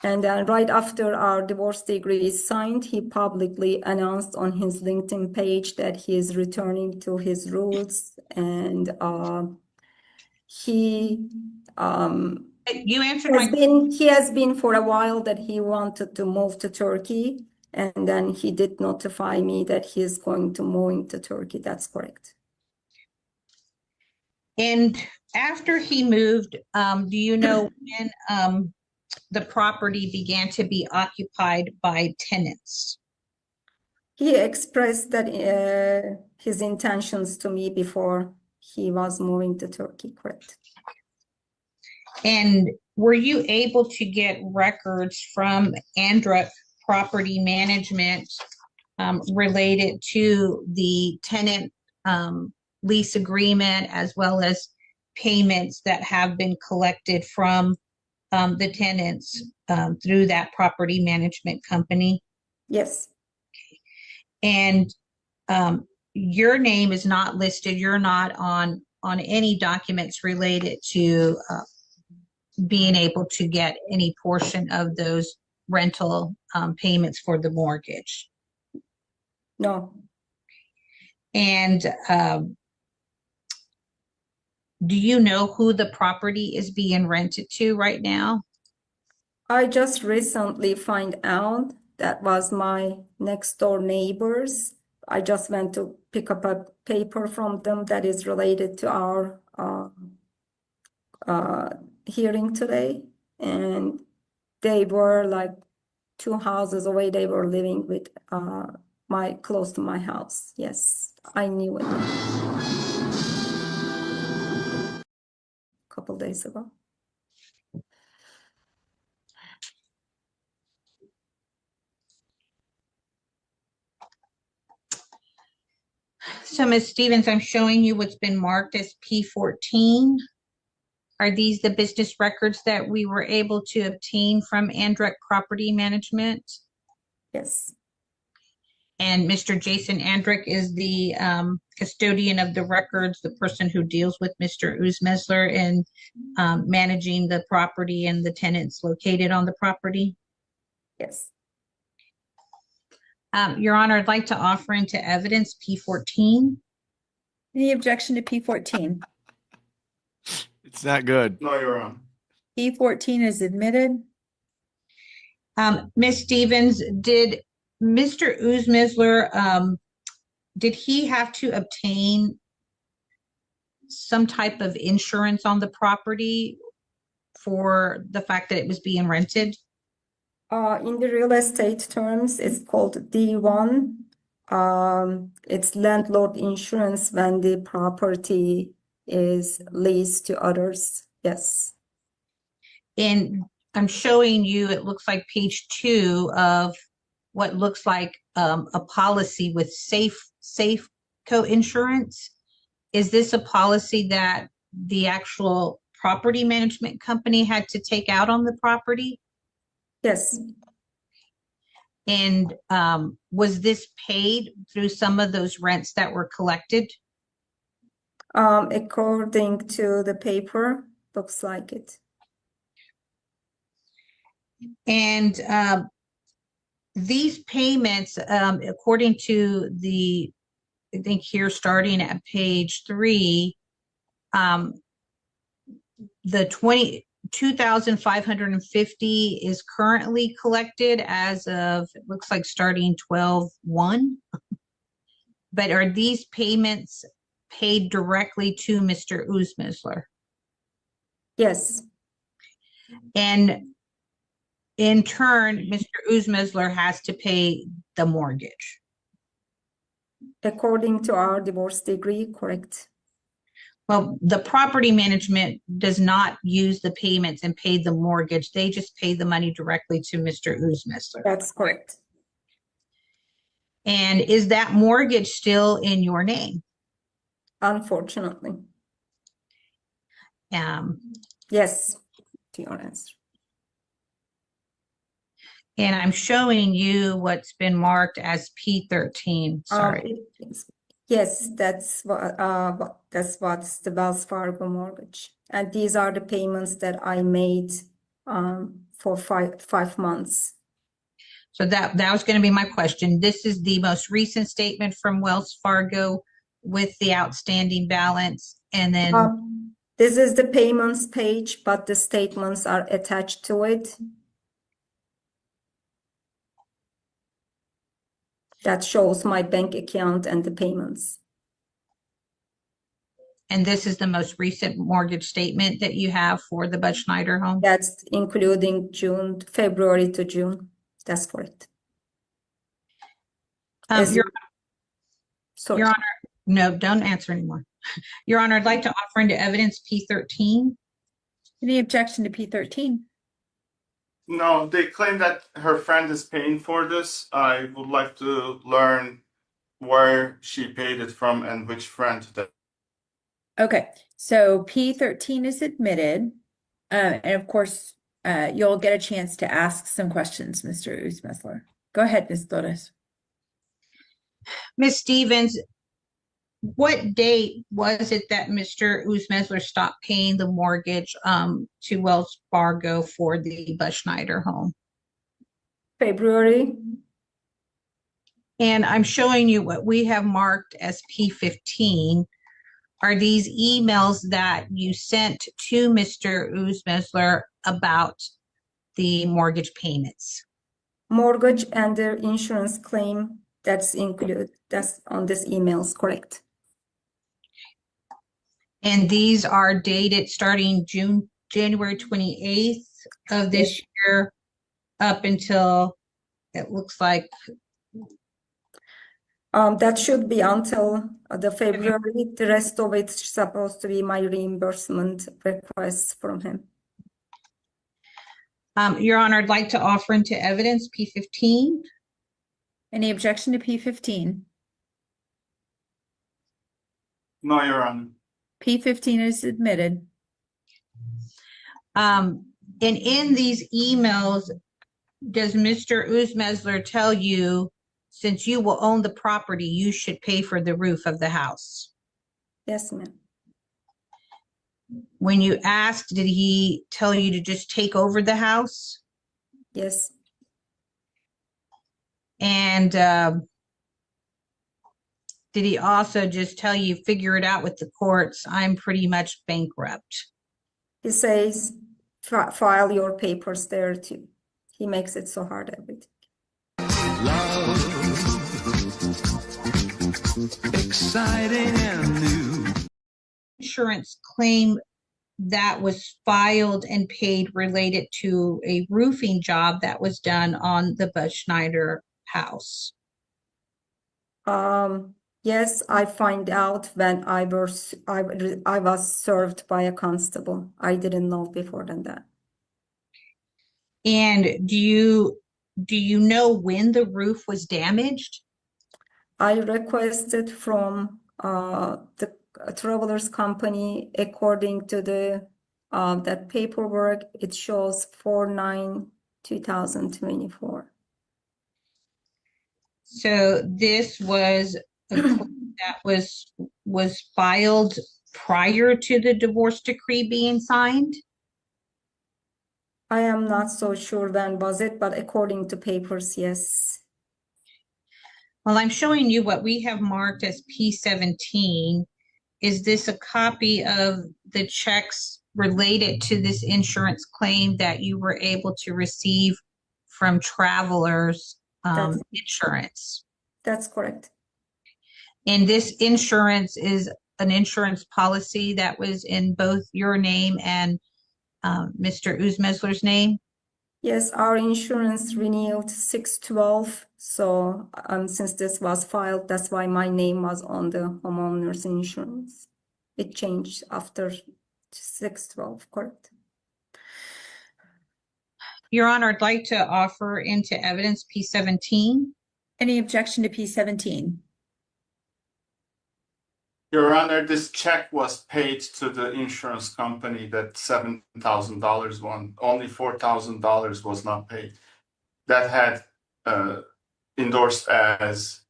And then right after our divorce decree is signed, he publicly announced on his LinkedIn page that he is returning to his roots. And he You answered my he has been for a while that he wanted to move to Turkey. And then he did notify me that he is going to move to Turkey. That's correct. And after he moved, do you know when the property began to be occupied by tenants? He expressed that his intentions to me before he was moving to Turkey, correct? And were you able to get records from Andra Property Management related to the tenant lease agreement, as well as payments that have been collected from the tenants through that property management company? Yes, And your name is not listed. You're not on any documents related to being able to get any portion of those rental payments for the mortgage. no, And do you know who the property is being rented to right now? I just recently find out that was my next door neighbors. I just went to pick up a paper from them that is related to our hearing today. And they were like 2 houses away. They were living with close to my house. Yes, I knew it a couple days ago. So Ms. Stevens, I'm showing you what's been marked as P14. Are these the business records that we were able to obtain from Andrek Property Management? Yes, And Mr. Jason Andrick is the custodian of the records, the person who deals with Mr. Uzmesler in managing the property and the tenants located on the property. yes. Your Honor, I'd like to offer into evidence P14. Any objection to P14? It's not good. No, Your Honor. P14 is admitted. Ms. Stevens, did Mr. Uzmesler, did he have to obtain some type of insurance on the property for the fact that it was being rented? In the real estate terms, it's called D1. It's landlord insurance when the property is leased to others. Yes. And I'm showing you, it looks like page 2 of what looks like a policy with Safeco Insurance. Is this a policy that the actual property management company had to take out on the property? Yes. And was this paid through some of those rents that were collected? According to the paper, looks like it. And these payments, according to the, I think here starting at page 3, the 2,550 is currently collected as of, it looks like starting 12/1. But are these payments paid directly to Mr. Uzmesler? Yes. And in turn, Mr. Uzmesler has to pay the mortgage. According to our divorce degree, correct. Well, the property management does not use the payments and pay the mortgage. They just pay the money directly to Mr. Uzmesler. That's correct. And is that mortgage still in your name? Unfortunately. Yes, to your answer. And I'm showing you what's been marked as P13. Sorry. Yes, that's what's the Wells Fargo mortgage. And these are the payments that I made for five months. So that was going to be my question. This is the most recent statement from Wells Fargo with the outstanding balance. And then This is the payments page, but the statements are attached to it. That shows my bank account and the payments. and this is the most recent mortgage statement that you have for the Bud Schneider home? That's including February to June. That's correct. Your Sorry. Honor, no, don't answer anymore. Your Honor, I'd like to offer into evidence P13. Any objection to P13? No, they claim that her friend is paying for this. I would like to learn where she paid it from and which friend that. Okay, so P13 is admitted. And of course, you'll get a chance to ask some questions, Mr. Uzmesler. Go ahead, Ms. Flores. Ms. Stevens, what date was it that Mr. Uzmesler stopped paying the mortgage to Wells Fargo for the Bud Schneider home? February. And I'm showing you what we have marked as P15. Are these emails that you sent to Mr. Uzmesler about the mortgage payments? Mortgage and their insurance claim, that's included. That's on this emails, correct? And these are dated starting January 28th of this year up until it looks like. That should be until the February. The rest of it's supposed to be my reimbursement requests from him. Your Honor, I'd like to offer into evidence P15. Any objection to P15? No, Your Honor. P15 is admitted. And in these emails, does Mr. Uzmesler tell you, since you will own the property, you should pay for the roof of the house? Yes, ma'am. When you asked, did he tell you to just take over the house? Yes. And did he also just tell you, figure it out with the courts? I'm pretty much bankrupt. He says, file your papers there too. He makes it so hard, everything. Exciting and new. Insurance claim that was filed and paid related to a roofing job that was done on the Bud Schneider house. Yes, I find out when I was served by a constable. I didn't know before than that. And do you know when the roof was damaged? I requested from the traveler's company, according to the that paperwork, it shows 4/9/2024. So this was a claim that was filed prior to the divorce decree being signed? I am not so sure when was it, but according to papers, yes. Well, I'm showing you what we have marked as P17. Is this a copy of the checks related to this insurance claim that you were able to receive from Travelers Insurance? That's correct. And this insurance is an insurance policy that was in both your name and Mr. Uzmesler's name? Yes, our insurance renewed 6/12. So since this was filed, that's why my name was on the homeowner's insurance. It changed after 6/12, correct? Your Honor, I'd like to offer into evidence P17. Any objection to P17? Your Honor, this check was paid to the insurance company, that $7,000 one. Only $4,000 was not paid. That had endorsed as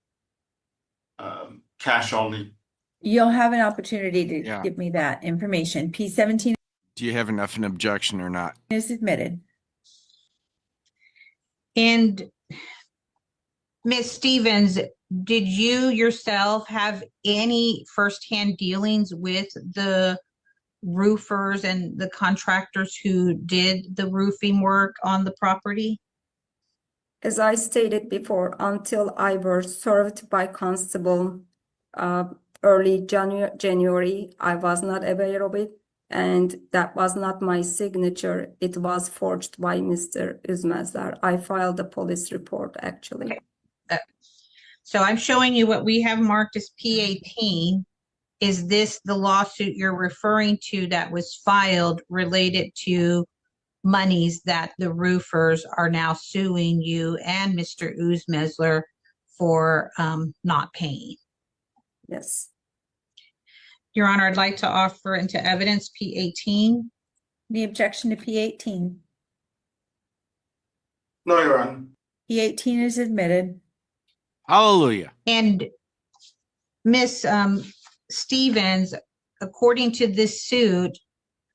cash only. You'll have an opportunity to Yeah. give me that information. P17 Do you have enough an objection or not? is admitted. And Ms. Stevens, did you yourself have any firsthand dealings with the roofers and the contractors who did the roofing work on the property? As I stated before, until I was served by constable early January, I was not aware of it. And that was not my signature. It was forged by Mr. Uzmesler. I filed a police report, actually. So I'm showing you what we have marked as P18. Is this the lawsuit you're referring to that was filed related to monies that the roofers are now suing you and Mr. Uzmesler for not paying? Yes. Your Honor, I'd like to offer into evidence P18. Any objection to P18? No, Your Honor. P18 is admitted. Hallelujah. And Miss Stevens, according to this suit,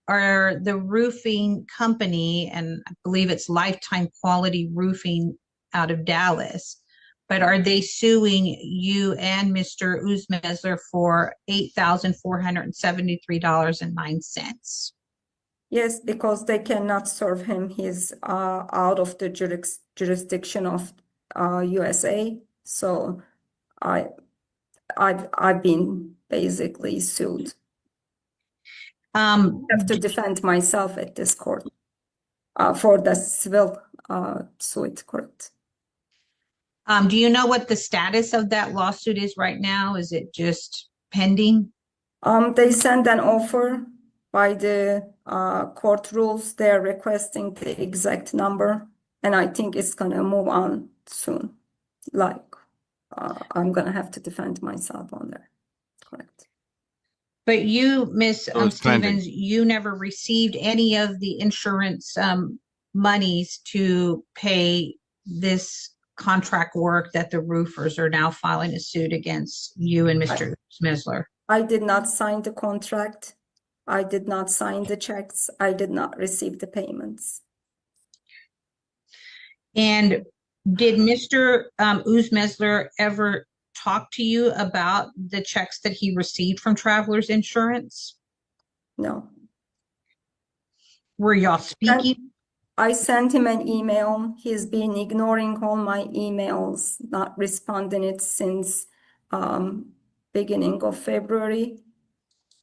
are the roofing company, and I believe it's Lifetime Quality Roofing out of Dallas, but are they suing you and Mr. Uzmesler for $8,473.09? Yes, because they cannot serve him. He's out of the jurisdiction of USA. So I've been basically sued. I have to defend myself at this court for the civil suit, correct? Do you know what the status of that lawsuit is right now? Is it just pending? They sent an offer by the court rules. They're requesting the exact number, and I think it's gonna move on soon. Like I'm gonna have to defend myself on there, correct? But you, Miss So it's pending. Stevens, you never received any of the insurance monies to pay this contract work that the roofers are now filing a suit against you and Mr. Smithler. I did not sign the contract. I did not sign the checks. I did not receive the payments. And did Mr. Uzmesler ever talk to you about the checks that he received from Travelers Insurance? No. Were y'all speaking? I sent him an email. He's been ignoring all my emails, not responding it since beginning of February.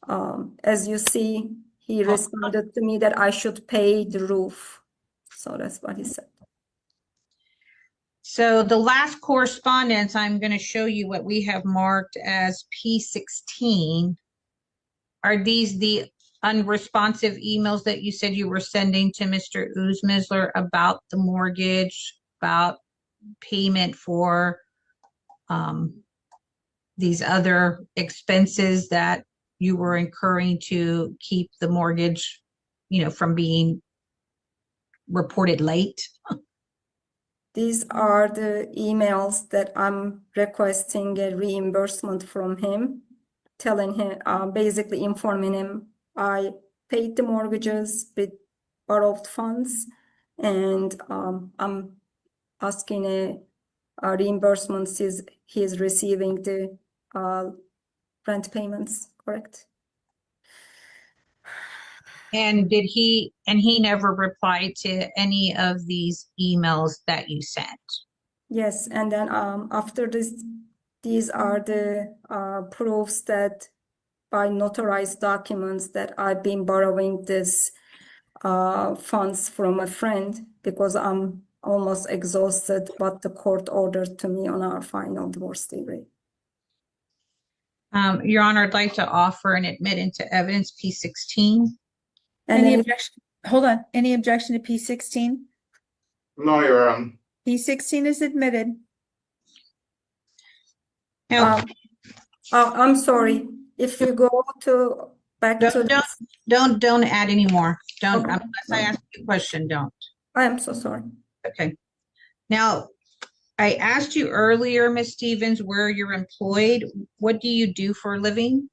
As you see, he responded to me that I should pay the roof. So that's what he said. So the last correspondence, I'm going to show you what we have marked as P16. Are these the unresponsive emails that you said you were sending to Mr. Uzmesler about the mortgage, about payment for these other expenses that you were incurring to keep the mortgage, from being reported late? These are the emails that I'm requesting a reimbursement from him, telling him, basically informing him I paid the mortgages with borrowed funds, and I'm asking a reimbursement since he's receiving the rent payments, correct? And he never replied to any of these emails that you sent? Yes, and then after this, these are the proofs that by notarized documents that I've been borrowing this funds from a friend because I'm almost exhausted what the court ordered to me on our final divorce decree. Your Honor, I'd like to offer and admit into evidence P16. And Any then objection? Hold on. Any objection to P16? No, Your Honor. P16 is admitted. Now, I'm sorry. If you go to back to don't add any more. Don't, Okay. unless I ask you a question, don't. I am so sorry. Okay. Now, I asked you earlier, Ms. Stevens, where you're employed. What do you do for a living?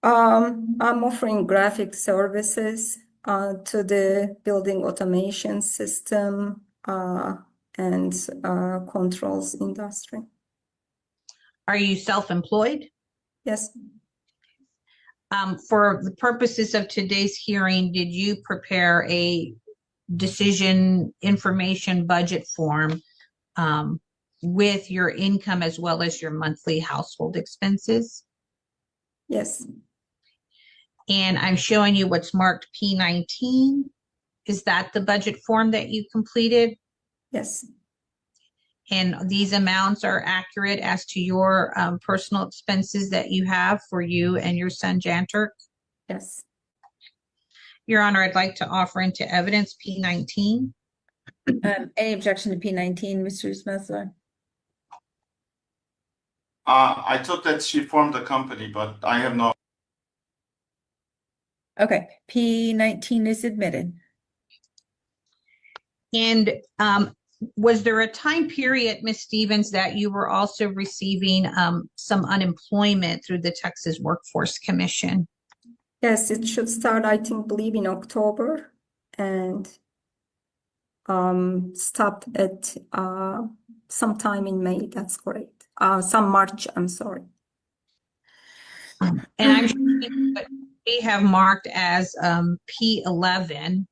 I'm offering graphic services to the building automation system and controls industry. Are you self-employed? Yes, For the purposes of today's hearing, did you prepare a decision information budget form with your income as well as your monthly household expenses? yes, And I'm showing you what's marked P19. Is that the budget form that you completed? yes, And these amounts are accurate as to your personal expenses that you have for you and your son, Janter? yes. Your Honor, I'd like to offer into evidence P19. Any objection to P19, Mr. Smithler? I took that she formed a company, but I have no. Okay, P19 is admitted. And was there a time period, Ms. Stevens, that you were also receiving some unemployment through the Texas Workforce Commission? Yes, it should start, I believe in October and stop at sometime in May. That's correct. Some March, I'm sorry. And I'm showing what we have marked as P11.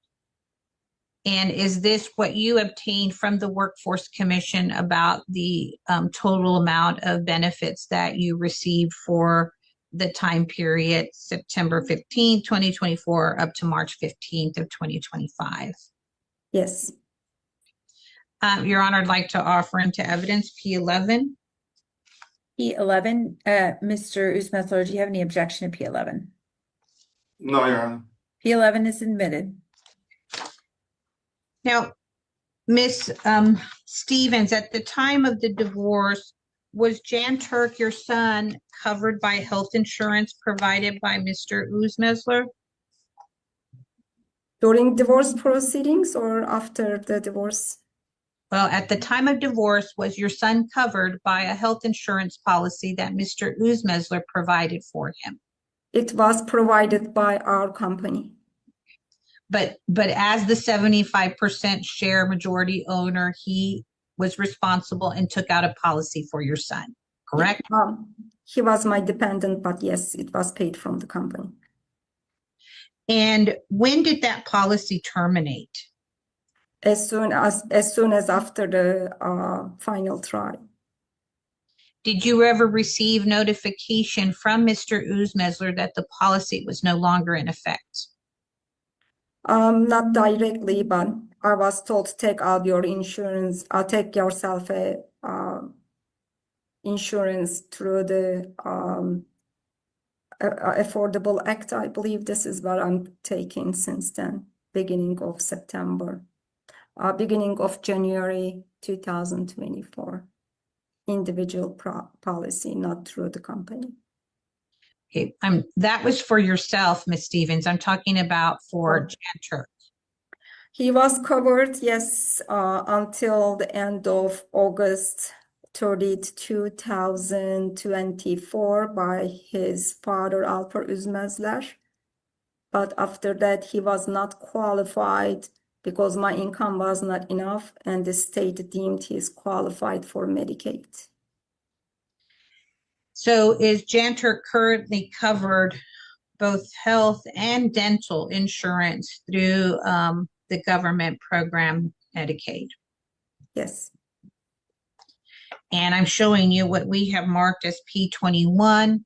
And is this what you obtained from the Workforce Commission about the total amount of benefits that you received for the time period September 15th, 2024 up to March 15th of 2025? Yes, Your Honor, I'd like to offer into evidence P11. P11, Mr. Usmethler, do you have any objection to P11? No, Your Honor. P11 is admitted. Now, Ms. Stevens, at the time of the divorce, was Jan Turk, your son, covered by health insurance provided by Mr. Uzmesler? During divorce proceedings or after the divorce? Well, at the time of divorce, was your son covered by a health insurance policy that Mr. Uzmesler provided for him? It was provided by our company. But as the 75% share majority owner, he was responsible and took out a policy for your son, correct? He was my dependent, but yes, it was paid from the company. And when did that policy terminate? As soon as after the final trial. Did you ever receive notification from Mr. Uzmesler that the policy was no longer in effect? Not directly, but I was told to take out your insurance. Take yourself a insurance through the Affordable Act. I believe this is what I'm taking since then, beginning of September, beginning of January 2024. Individual policy, not through the company. Okay, that was for yourself, Ms. Stevens. I'm talking about for Jan Turk. He was covered, yes, until the end of August 30th, 2024 by his father, Alper Uzmesler. But after that, he was not qualified because my income was not enough and the state deemed he is qualified for Medicaid. So is Jan Turk currently covered both health and dental insurance through the government program Medicaid? Yes. And I'm showing you what we have marked as P21.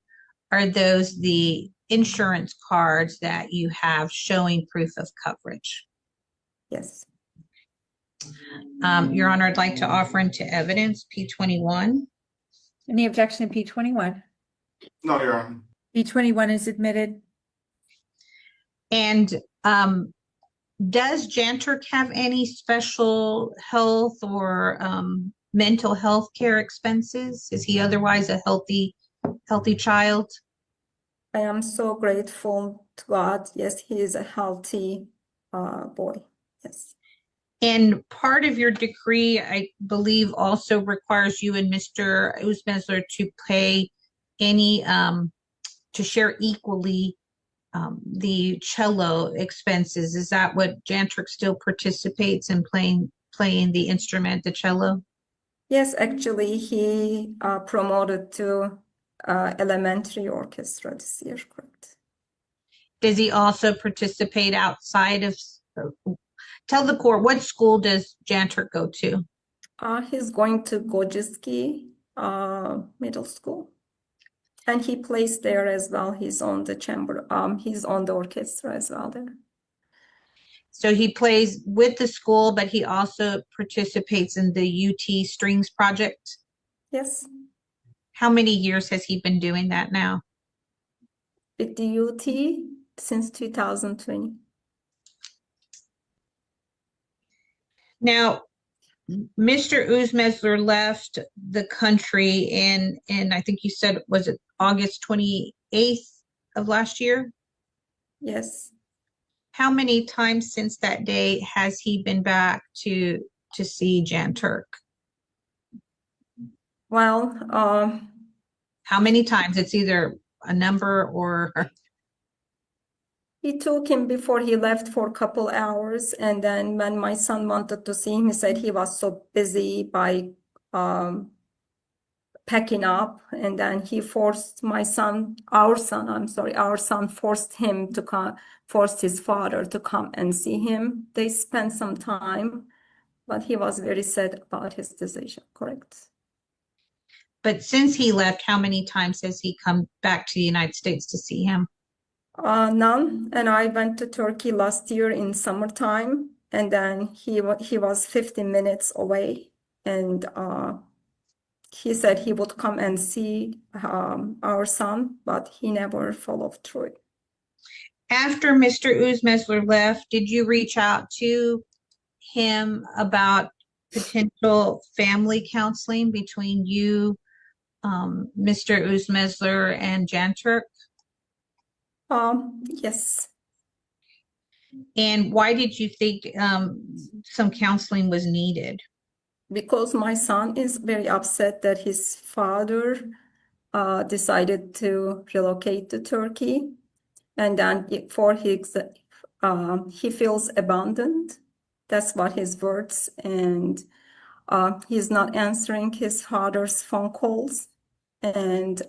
Are those the insurance cards that you have showing proof of coverage? Yes. Your Honor, I'd like to offer into evidence P21. Any objection to P21? No, Your Honor. P21 is admitted. And does Jan Turk have any special health or mental health care expenses? Is he otherwise a healthy child? I am so grateful to God. Yes, he is a healthy boy. Yes. And part of your decree, I believe, also requires you and Mr. Uzmesler to pay any, to share equally the cello expenses. Is that what Jan Turk still participates in playing the instrument, the cello? Yes, actually, he promoted to elementary orchestra this year, correct? Does he also participate outside of, tell the court, what school does Jan Turk go to? He's going to Gojiski Middle School. And he plays there as well. He's on the chamber, he's on the orchestra as well there. So he plays with the school, but he also participates in the UT Strings Project? Yes. How many years has he been doing that now? With the UT since 2020. Now, Mr. Uzmesler left the country in I think you said, was it August 28th of last year? Yes. How many times since that day has he been back to see Jan Turk? Well, how many times? It's either a number or... He took him before he left for a couple hours, and then when my son wanted to see him, he said he was so busy by packing up, and then he forced our son forced him to come, forced his father to come and see him. They spent some time, but he was very sad about his decision, correct? But since he left, how many times has he come back to the United States to see him? None. And I went to Turkey last year in summertime, and then he was 15 minutes away, and he said he would come and see our son, but he never followed through. After Mr. Uzmesler left, did you reach out to him about potential family counseling between you Mr. Uzmesler and Janturk? Yes. And why did you think some counseling was needed? Because my son is very upset that his father decided to relocate to Turkey, and then he feels abandoned. That's what his words, and he's not answering his father's phone calls, and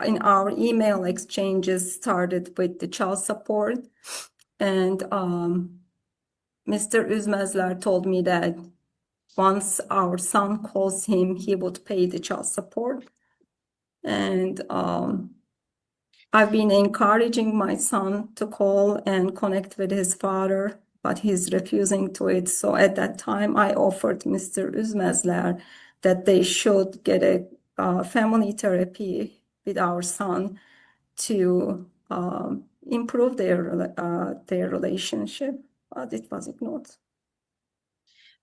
in our email exchanges started with the child support, and Mr. Üzmezler told me that once our son calls him, he would pay the child support. And I've been encouraging my son to call and connect with his father, but he's refusing to it. So at that time, I offered Mr. Üzmezler that they should get a family therapy with our son to improve their relationship, but it was ignored.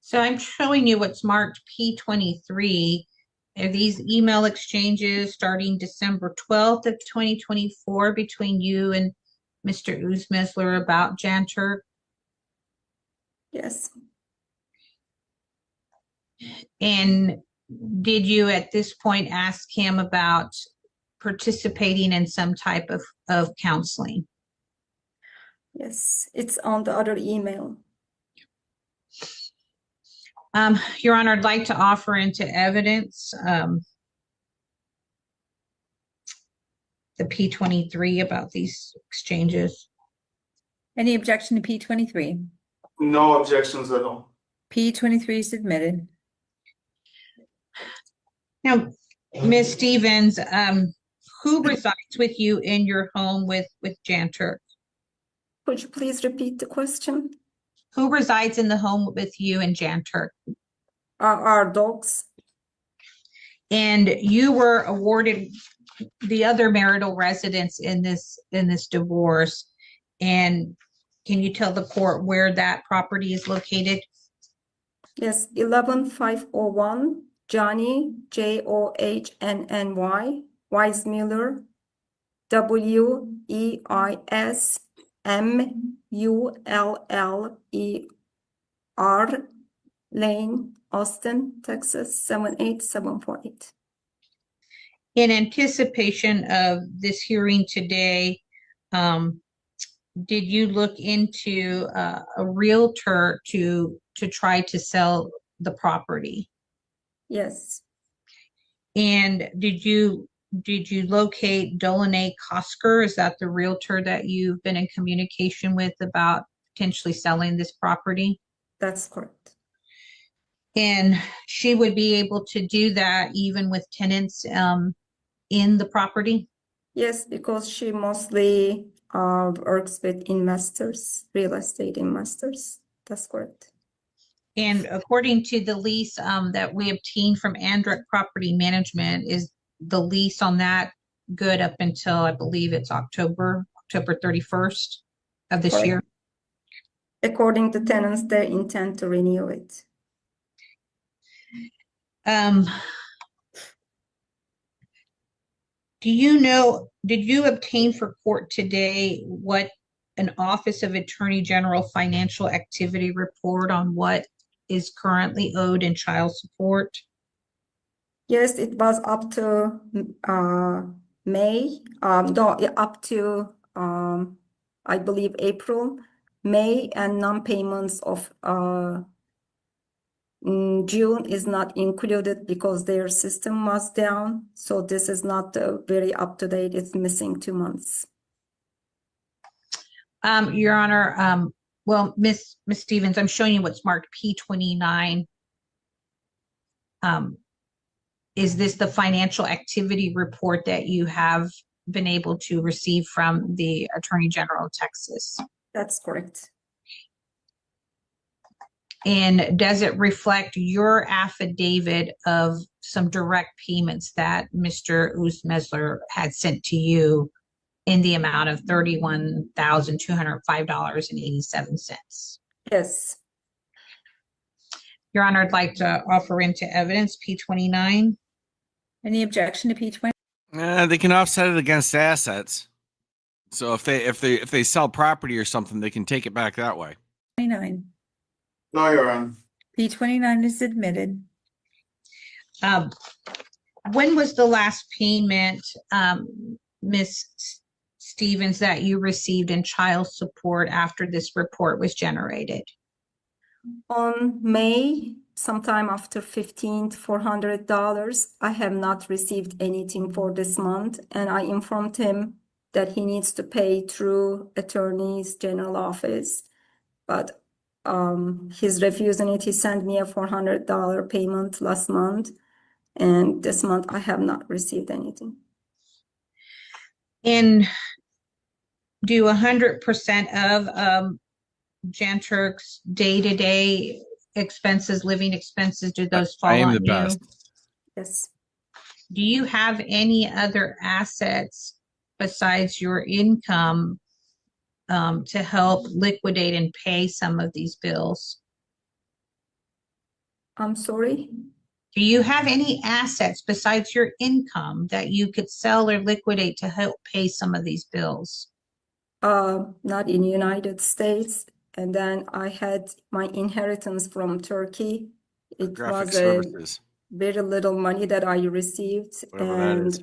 So I'm showing you what's marked P23. Are these email exchanges starting December 12th of 2024 between you and Mr. Uzmesler about Janturk? Yes. And did you at this point ask him about participating in some type of counseling? Yes, it's on the other email. Your Honor, I'd like to offer into evidence the P23 about these exchanges. Any objection to P23? No objections at all. P23 is submitted. Now, Ms. Stevens, who resides with you in your home with Janturk? Could you please repeat the question? Who resides in the home with you and Janturk? Our dogs. And you were awarded the other marital residence in this divorce. And can you tell the court where that property is located? Yes, 11501 Johnny, Johnnny, Weismuller, Weismuller Lane, Austin, Texas 78748. In anticipation of this hearing today, did you look into a realtor to try to sell the property? Yes. And did you locate Dolane Kosker? Is that the realtor that you've been in communication with about potentially selling this property? That's correct. And she would be able to do that even with tenants in the property? Yes, because she mostly works with investors, real estate investors. That's correct. And according to the lease that we obtained from Andrick Property Management, is the lease on that good up until, I believe it's October 31st of this Correct. year? According to tenants, they intend to renew it. Do you know, did you obtain for court today what an Office of Attorney General financial activity report on what is currently owed in child support? Yes, it was up to May, no, up to I believe April, May, and non-payments of June is not included because their system was down. So this is not very up to date. It's missing 2 months. Your Honor, well, Miss Stevens, I'm showing you what's marked P29. Is this the financial activity report that you have been able to receive from the Attorney General of Texas? That's correct. And does it reflect your affidavit of some direct payments that Mr. Uzmesler had sent to you in the amount of $31,205.87? Yes. Your Honor, I'd like to offer into evidence P29. Any objection to P20? They can offset it against assets. So if they sell property or something, they can take it back that way. 29. No, Your Honor. P29 is admitted. When was the last payment, Ms. Stevens, that you received in child support after this report was generated? On May, sometime after $15 to $400, I have not received anything for this month, and I informed him that he needs to pay through Attorney's General Office, but he's refusing it. He sent me a $400 payment last month, and this month I have not received anything. And do 100% of Janturk's day-to-day expenses, living expenses, do those fall I am on the you? best. Yes. Do you have any other assets besides your income to help liquidate and pay some of these bills? I'm sorry. Do you have any assets besides your income that you could sell or liquidate to help pay some of these bills? Not in United States. And then I had my inheritance from Turkey. It Graphic was services. very little money that I received, Whatever that and is.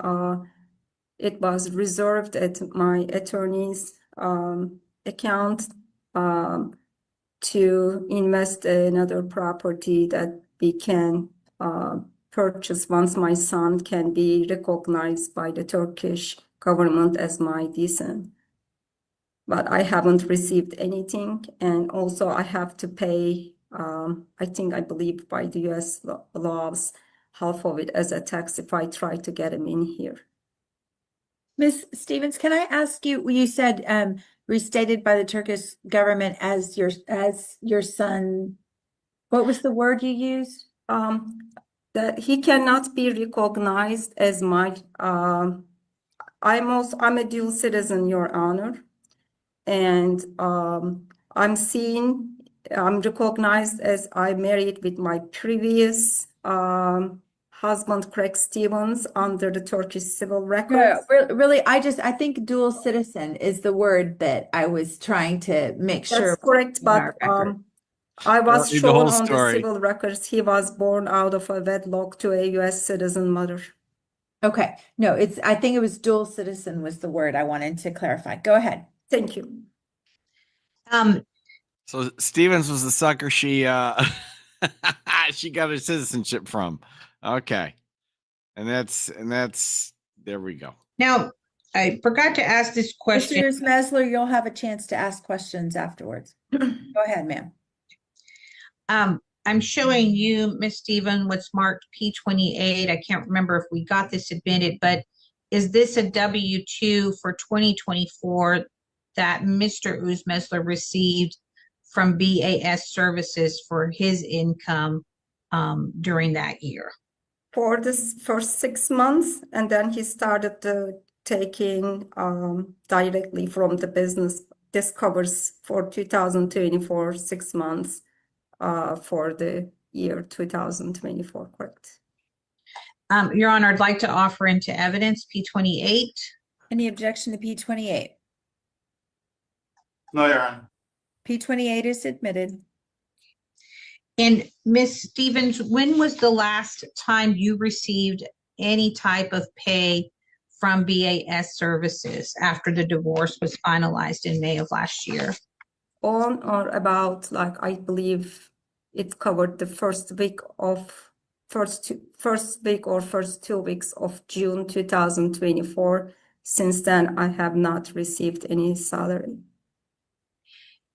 it was reserved at my attorney's account to invest in another property that we can purchase once my son can be recognized by the Turkish government as my descendant. But I haven't received anything, and also I have to pay, I believe by the US laws, half of it as a tax if I try to get him in here. Ms. Stevens, can I ask you, you said restated by the Turkish government as your son, what was the word you used? That he cannot be recognized as my, I'm a dual citizen, Your Honor. And I'm recognized as I married with my previous husband, Craig Stevens, under the Turkish civil records. No, really, I think dual citizen is the word that I was trying to make sure. That's correct, in our but record. I was need the shown whole on the story. civil records he was born out of a wedlock to a US citizen mother. Okay, no, I think it was dual citizen was the word I wanted to clarify. Go ahead. Thank you. So Stevens was the sucker she she got her citizenship from. Okay. And that's there we go. Now, I forgot to ask this question. Mr. Mesler, you'll have a chance to ask questions afterwards. Go ahead, ma'am. I'm showing you, Ms. Stephen, what's marked P28. I can't remember if we got this admitted, but is this a W-2 for 2024 that Mr. Uzmesler received from BAS Services for his income during that year? For this first 6 months, and then he started taking directly from the business. This covers for 2024, 6 months for the year 2024, correct? Your Honor, I'd like to offer into evidence P28. Any objection to P28? No, Your Honor. P28 is admitted. And Ms. Stevens, when was the last time you received any type of pay from BAS Services after the divorce was finalized in May of last year? On or about, like, I believe it covered the first week or first 2 weeks of June 2024. Since then, I have not received any salary.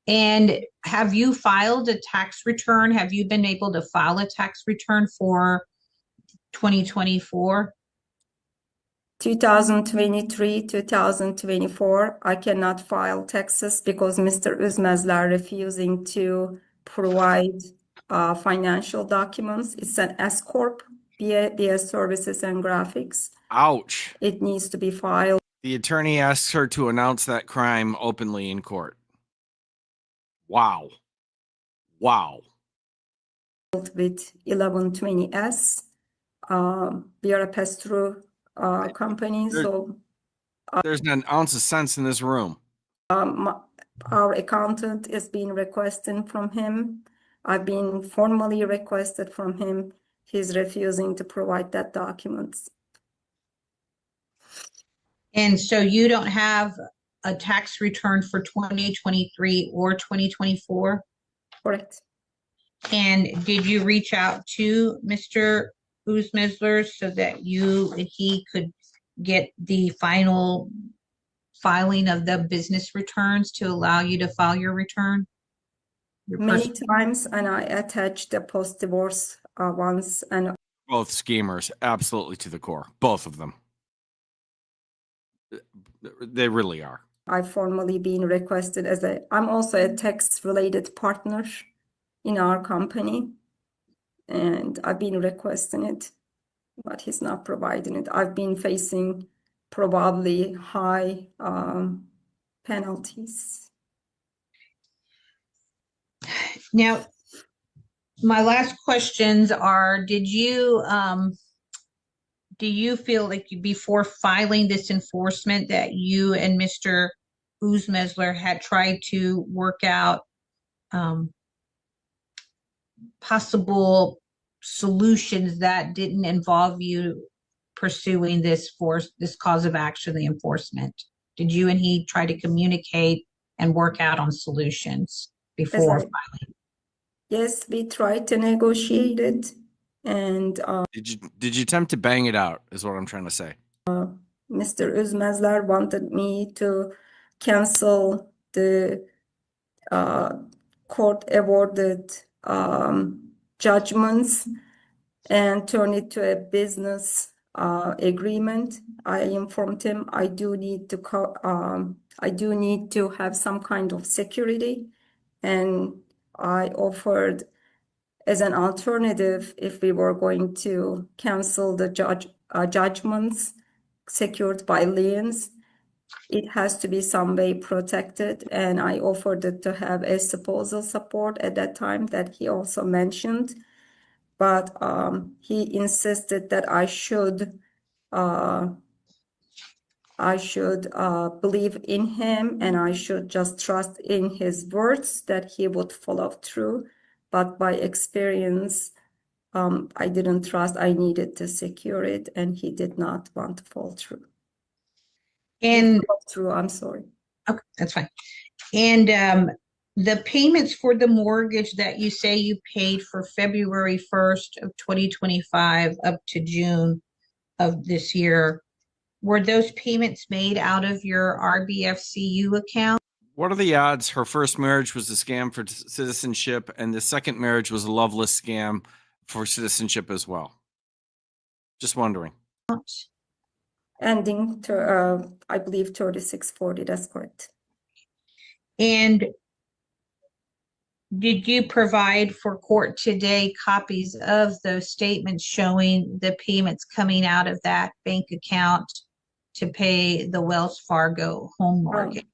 And have you filed a tax return? Have you been able to file a tax return for 2024? 2023, 2024, I cannot file taxes because Mr. Uzmesler refusing to provide financial documents. It's an S Corp, BS Services and Graphics. Ouch. It needs to be filed The attorney asks her to announce that crime openly in court. Wow. Wow. with 1120S. we are a pass-through company, There- so There's not an ounce of sense in this room. our accountant is being requesting from him. I've been formally requested from him. He's refusing to provide that documents. And so you don't have a tax return for 2023 or 2024? Correct. And did you reach out to Mr. Uzmesler so that he could get the final filing of the business returns to allow you to file your return? Your Many personal- times, and I attached the post-divorce ones, and Both schemers, absolutely to the core. Both of them. They really are. I've formally been requested I'm also a tax-related partner in our company, and I've been requesting it, but he's not providing it. I've been facing probably high penalties. Now, my last questions are, do you feel like before filing this enforcement that you and Mr. Uzmesler had tried to work out possible solutions that didn't involve you pursuing this cause of action, the enforcement? Did you and he try to communicate and work out on solutions before I- Yes, we tried to negotiate it, and Did you attempt to bang it out, is what I'm trying to say. Mr. Uzmesler wanted me to cancel the court-awarded judgments and turn it to a business agreement. I informed him I do need to have some kind of security, and I offered as an alternative, if we were going to cancel the judgments secured by liens, it has to be some way protected. And I offered it to have a spousal support at that time that he also mentioned. But he insisted that I should believe in him, and I should just trust in his words that he would follow through. But by experience, I didn't trust. I needed to secure it, and he did not want to fall through. And I'm sorry. okay, that's fine. And the payments for the mortgage that you say you paid for February 1st of 2025 up to June of this year, were those payments made out of your RBFCU account? What are the odds her first marriage was a scam for citizenship and the second marriage was a loveless scam for citizenship as well? Just wondering. Ending to, I believe 3640, that's correct. And did you provide for court today copies of those statements showing the payments coming out of that bank account to pay the Wells Fargo home mortgage?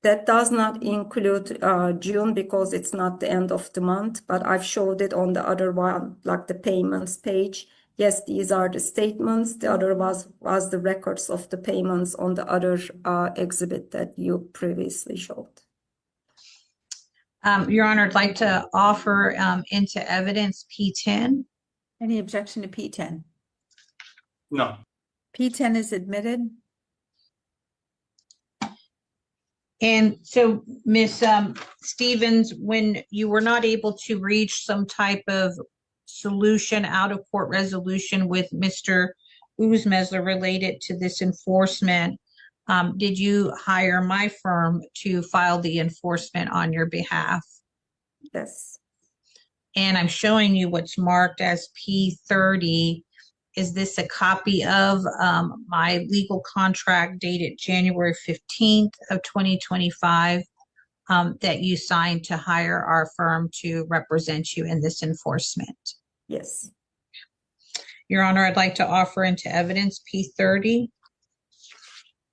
That does not include June because it's not the end of the month, but I've showed it on the other one, like the payments page. Yes, these are the statements. The other was the records of the payments on the other exhibit that you previously showed. Your Honor, I'd like to offer into evidence P10. Any objection to P10? No. P10 is admitted. And so, Ms. Stevens, when you were not able to reach some type of solution, out of court resolution with Mr. Uzmesler related to this enforcement, did you hire my firm to file the enforcement on your behalf? Yes. And I'm showing you what's marked as P30. Is this a copy of my legal contract dated January 15th of 2025 that you signed to hire our firm to represent you in this enforcement? Yes. Your Honor, I'd like to offer into evidence P30.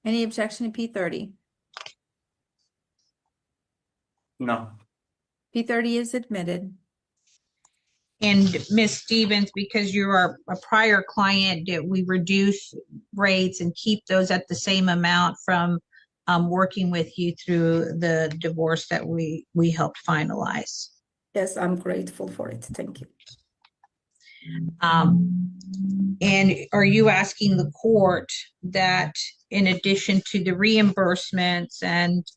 Any objection to P30? No. P30 is admitted. And Ms. Stevens, because you are a prior client, did we reduce rates and keep those at the same amount from working with you through the divorce that we helped finalize? Yes, I'm grateful for it. Thank you. And are you asking the court that in addition to the reimbursements and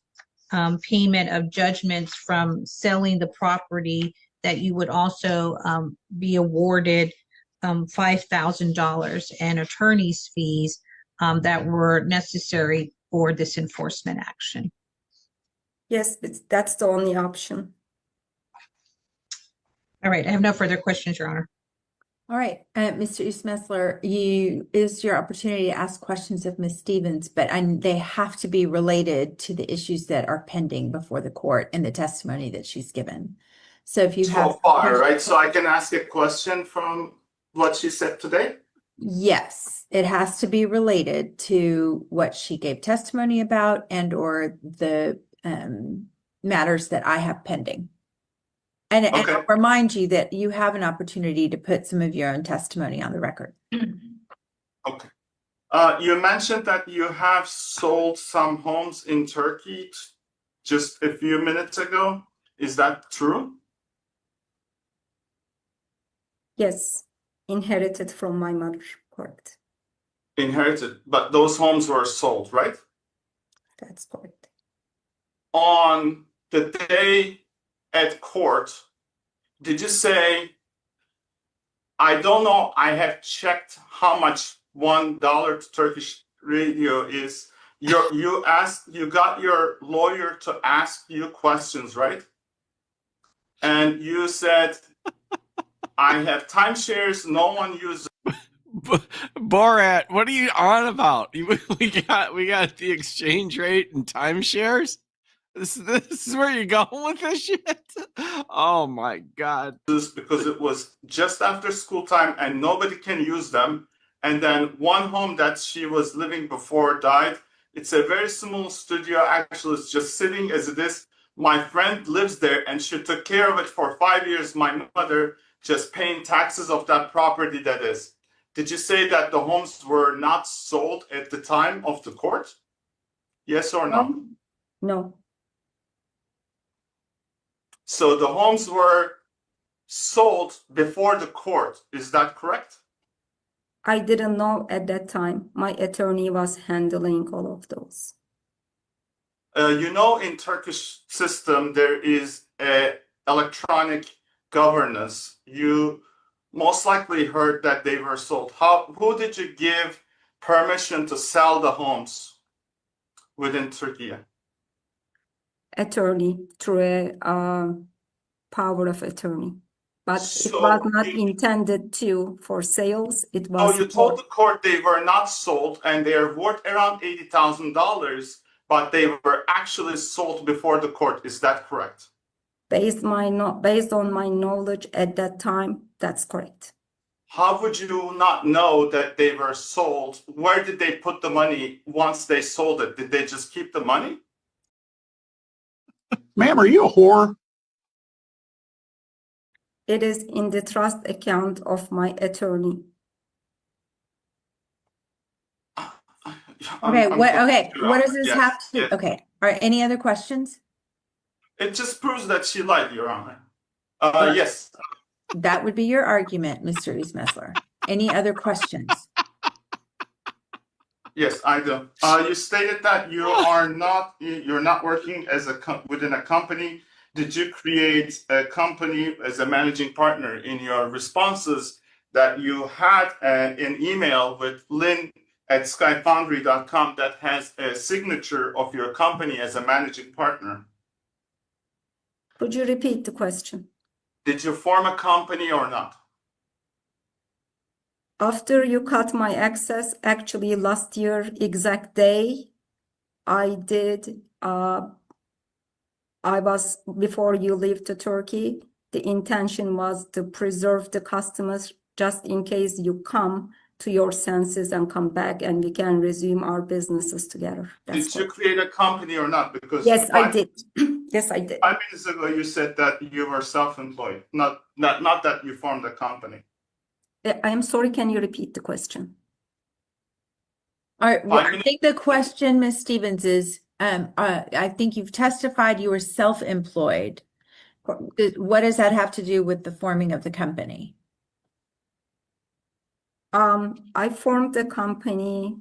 payment of judgments from selling the property, that you would also be awarded $5,000 in attorney's fees that were necessary for this enforcement action? Yes, that's the only option. All right, I have no further questions, Your Honor. All right, Mr. Usmesler, is your opportunity to ask questions of Ms. Stevens, but they have to be related to the issues that are pending before the court and the testimony that she's given. So if you have So far, right? So I can ask a question from what she said today? yes, it has to be related to what she gave testimony about and or the matters that I have pending. And Okay. I'll remind you that you have an opportunity to put some of your own testimony on the record. Okay. You mentioned that you have sold some homes in Turkey just a few minutes ago. Is that true? Yes, inherited from my mother, correct. Inherited, but those homes were sold, right? That's correct. On the day at court, did you say, I don't know, I have checked how much $1 to Turkish radio is. You got your lawyer to ask you questions, right? And you said, I have timeshares, no one uses. Borat, what are you on about? We got the exchange rate and timeshares. This is where you're going with this shit. Oh my god! Because it was just after school time and nobody can use them. And then one home that she was living before died. It's a very small studio. Actually, it's just sitting as it is. My friend lives there and she took care of it for 5 years. My mother just paying taxes of that property that is. Did you say that the homes were not sold at the time of the court? Yes or no? No, So the homes were sold before the court. Is that correct? I didn't know at that time. My attorney was handling all of those. You know, in Turkish system, there is a electronic governance. You most likely heard that they were sold. Who did you give permission to sell the homes within Turkey? Attorney through a power of attorney. But it So was not intended for sales. It Oh, was you told the court they were not sold and they are worth around $80,000, but they were actually sold before the court. Is that correct? based on my knowledge at that time. That's correct. How would you not know that they were sold? Where did they put the money once they sold it? Did they just keep the money? Ma'am, are you a whore? It is in the trust account of my attorney. Okay, what does this Yes, have to do? yes. Okay, all right, any other questions? It just proves that she lied, Your Honor. Yes. That would be your argument, Mr. Usmesler. Any other questions? Yes, I do. You stated that you're not working as within a company. Did you create a company as a managing partner? In your responses that you had an email with lynn@skyfoundry.com that has a signature of your company as a managing partner. Could you repeat the question? Did you form a company or not? After you cut my access, actually last year, exact day, I did. Before you leave to Turkey, the intention was to preserve the customers just in case you come to your senses and come back and we can resume our businesses together. Did you create a company or not? Because Yes, I did. Yes, I did. 5 minutes ago, you said that you were self-employed, not that you formed a company. I am sorry, can you repeat the question? All right, well, 5 I minutes. think the question, Ms. Stevens, is I think you've testified you were self-employed. What does that have to do with the forming of the company? I formed the company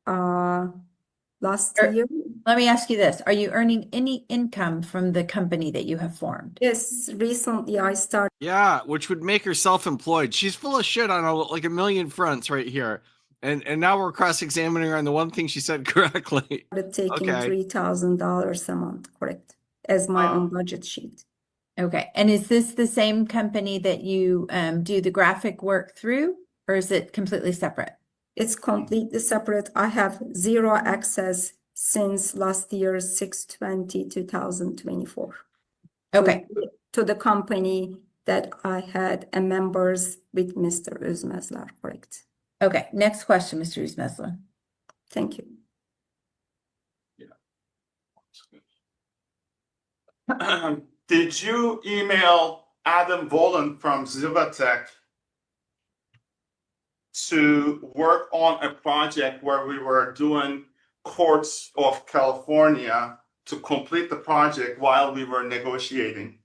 last Er- year. Let me ask you this. Are you earning any income from the company that you have formed? Yes, recently I started Yeah, which would make her self-employed. She's full of shit on like a million fronts right here. And now we're cross-examining her on the one thing she said correctly. taking Okay. $3,000 a month, correct, as my own budget sheet. Okay, and is this the same company that you do the graphic work through, or is it completely separate? It's completely separate. I have zero access since last year, 6/20/2024. Okay, To the company that I had a members with Mr. Özmezler, correct? okay. Next question, Mr. Usmesler. Thank you. Did you email Adam Volan from Zivatech to work on a project where we were doing courts of California to complete the project while we were negotiating?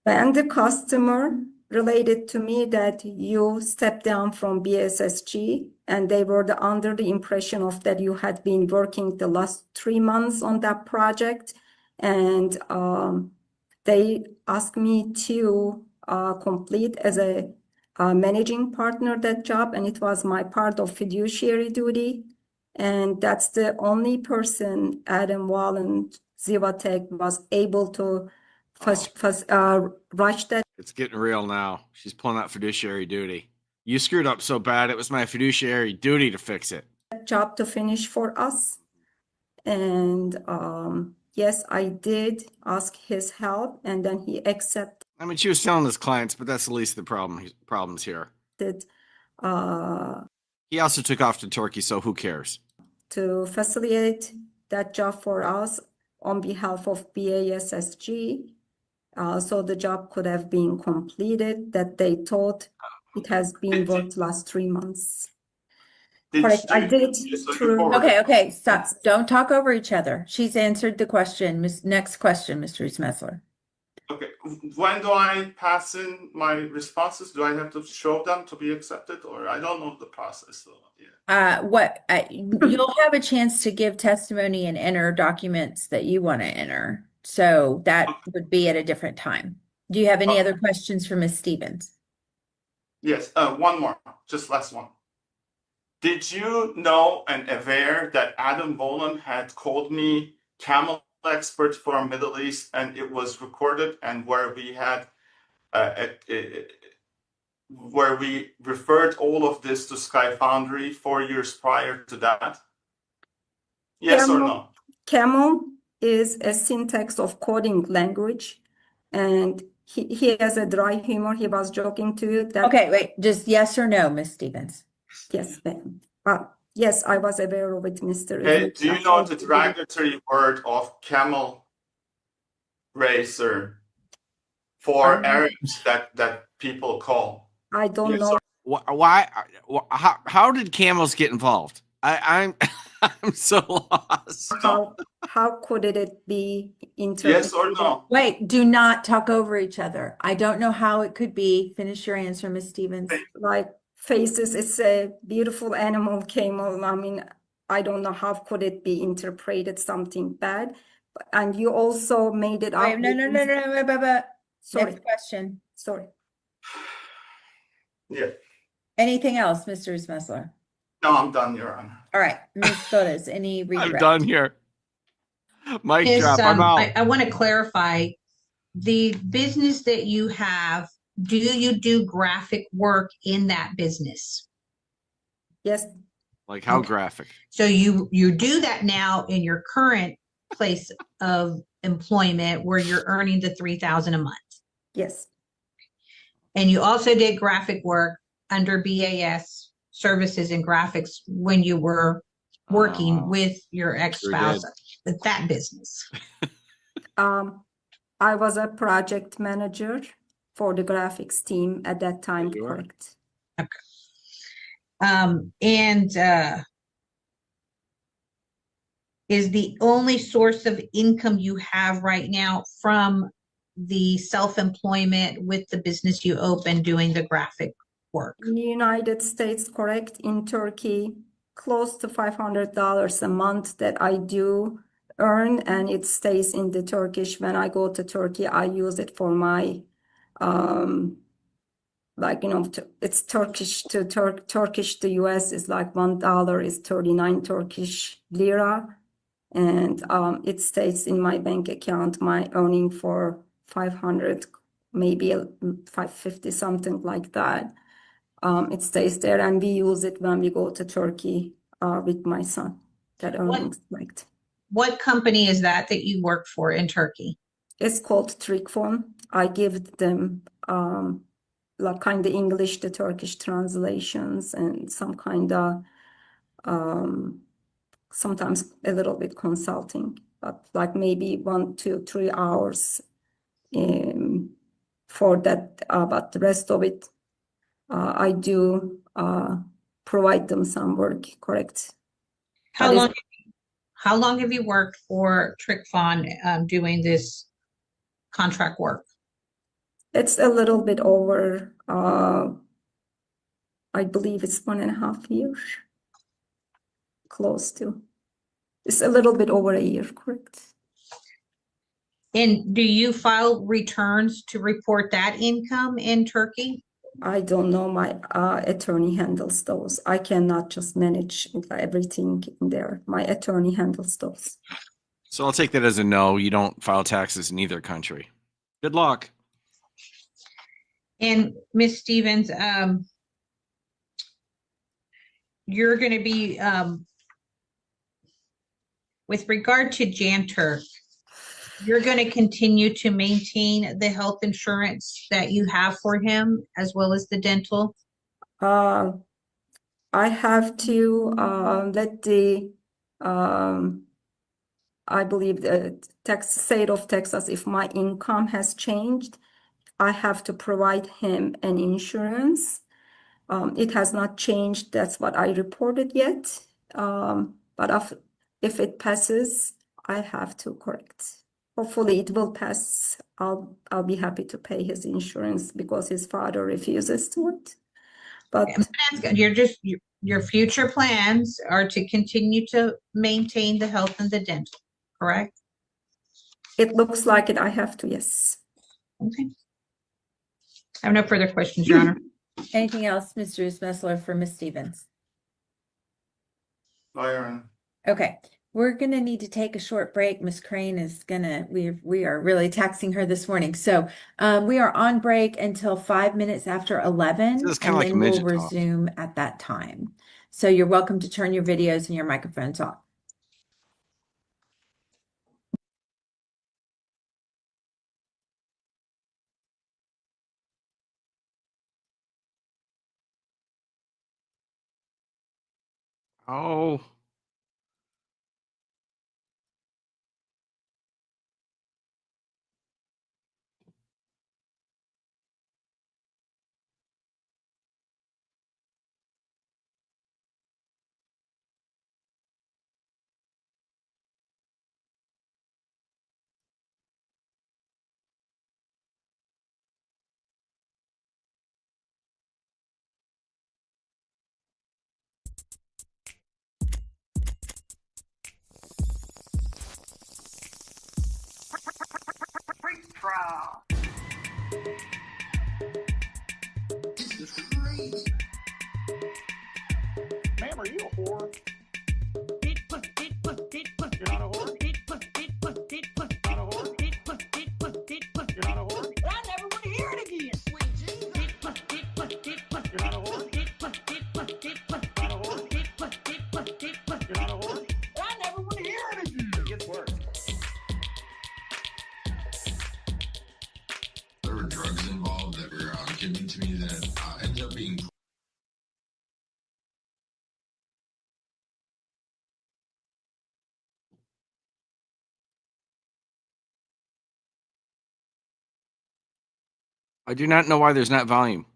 And the customer related to me that you stepped down from BSSG and they were under the impression of that you had been working the last 3 months on that project. And they asked me to complete as a managing partner that job. And it was my part of fiduciary duty. And that's the only person, Adam Wallen, Zivatech, was able to rush that It's getting real now. She's pulling out fiduciary duty. You screwed up so bad, it was my fiduciary duty to fix it. job to finish for us. And yes, I did ask his help, and then he accepted I mean, she was selling his clients, but that's the least of the problems here. He also took off to Turkey, so who cares? to facilitate that job for us on behalf of BASSG. So the job could have been completed that they thought it has been worked last 3 months. Correct. I did it through. Okay, stop. Don't talk over each other. She's answered the question. Next question, Mr. Usmesler. Okay, when do I pass in my responses? Do I have to show them to be accepted, or I don't know the process? So, yeah. You'll have a chance to give testimony and enter documents that you want to enter. So that would be at a different time. Do you have any other questions for Ms. Stevens? Yes, one more, just last one. Did you know and aware that Adam Volan had called me camel expert for Middle East, and it was recorded, and where we had where we referred all of this to Sky Foundry 4 years prior to that? Yes or no? Camel is a syntax of coding language, and he has a dry humor. He was joking to you that. Okay, wait, just yes or no, Ms. Stevens. Yes, ma'am. Yes, I was aware of it, Mr. Hey, do you know the derogatory word of camel racer for Arabs that people call? I don't Yes, know. Why? How did camels get involved? I'm I'm so lost. How could it be interpreted? Yes or no? Wait, do not talk over each other. I don't know how it could be. Finish your answer, Ms. Stevens. Like faces, it's a beautiful animal, camel. I mean, I don't know how could it be interpreted something bad. And you also made it up. Wait, no. Sorry. Next question. Sorry. Yeah. Anything else, Mr. Usmesler? No, I'm done, Your Honor. All right, Ms. Flores, any I'm redirect? done here. Mic Is, drop. I'm out. I want to clarify, the business that you have, do you do graphic work in that business? Yes. Like how graphic? So you do that now in your current place of employment where you're earning the $3,000 a month. Yes. And you also did graphic work under BAS services and graphics when you were working with your ex-spouse. Sure that business? I was a project manager for the graphics team at that time, You were? correct? Is the only source of income you have right now from the self-employment with the business you opened doing the graphic work? In the United States, correct? In Turkey, close to $500 a month that I do earn, and it stays in the Turkish. When I go to Turkey, I use it for my it's Turkish to Turkish to US is like $1 is 39 Turkish lira, and it stays in my bank account. My earning for 500, maybe 550, something like that. It stays there, and we use it when we go to Turkey with my son. That earnings like. What company is that you work for in Turkey? It's called Trikfon. I give them like kind of English to Turkish translations and some kind of sometimes a little bit consulting, but like maybe 1, 2, 3 hours for that. But the rest of it, I do provide them some work, correct? How That is- long how long have you worked for Trikfon doing this contract work? It's a little bit over, I believe it's 1.5 years, close to. It's a little bit over a year, correct? And do you file returns to report that income in Turkey? I don't know. My attorney handles those. I cannot just manage everything in there. My attorney handles those. So I'll take that as a no. You don't file taxes in either country. Good luck. And Ms. Stevens, you're going to be, with regard to Janter, you're going to continue to maintain the health insurance that you have for him as well as the dental? I have to let the I believe the state of Texas, if my income has changed, I have to provide him an insurance. It has not changed. That's what I reported yet. But if it passes, I have to correct. Hopefully it will pass. I'll be happy to pay his insurance because his father refuses to it. But That's good. Your future plans are to continue to maintain the health and the dental, correct? it looks like it. I have to, yes. Okay. I have no further questions, Your Honor. Anything else, Mr. Usmesler, for Ms. Stevens? Lawyer. Okay, we're gonna need to take a short break. Ms. Crane is gonna, we are really taxing her this morning. So we are on break until 5 minutes after 11, So it's kinda and like then we'll midget talk. resume at that time. So you're welcome to turn your videos and your microphones off. Oh. Ma'am, are you a whore? You're not a whore? Not a whore? You're not a whore? I never want to hear it again. Sweet Jesus. You're not a whore? Not a whore? You're not a whore? I never want to hear it again. It gets worse. There were drugs involved that were given to me that ended up being I do not know why there's not volume.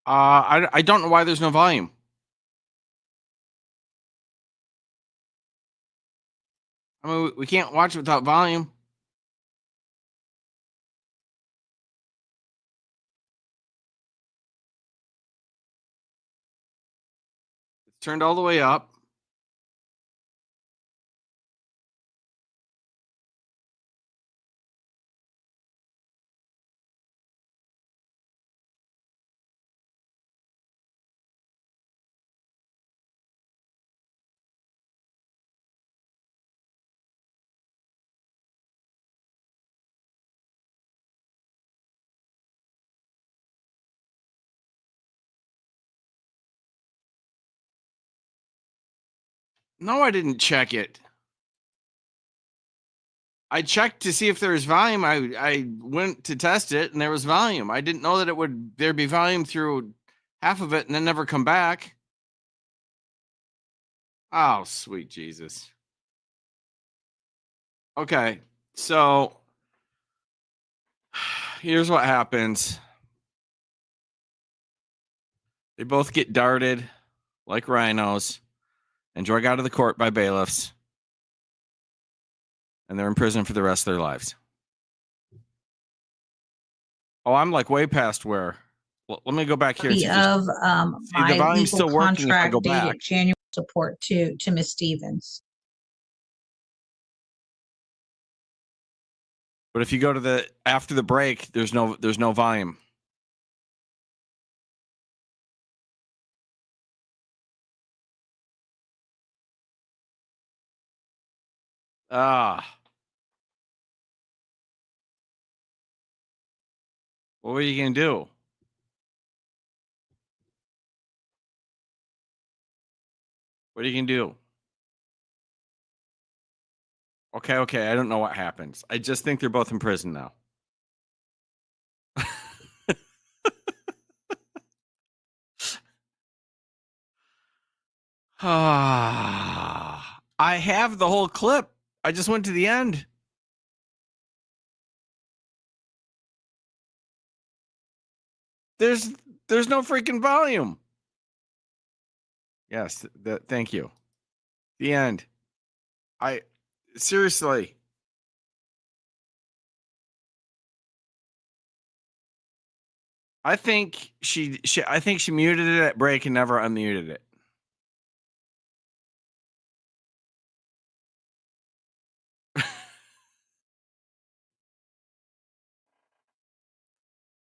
I don't know why there's no volume. I mean, we can't watch it without volume. It's turned all the way up. No, I didn't check it. I checked to see if there was volume. I went to test it and there was volume. I didn't know that there'd be volume through half of it and then never come back. Oh, sweet Jesus. Okay, so here's what happens. They both get darted like rhinos and drug out of the court by bailiffs. And they're in prison for the rest of their lives. Oh, I'm like way past where. Let me go back here. Copy of the my volume's legal still working if I contract go dated back. January support to Ms. Stevens. But if you go to after the break, there's no volume. What were you gonna do? What are you gonna do? Okay, I don't know what happens. I just think they're both in prison now. I have the whole clip. I just went to the end. There's no freaking volume. Yes, thank you. The end. Seriously. I think she muted it at break and never unmuted it.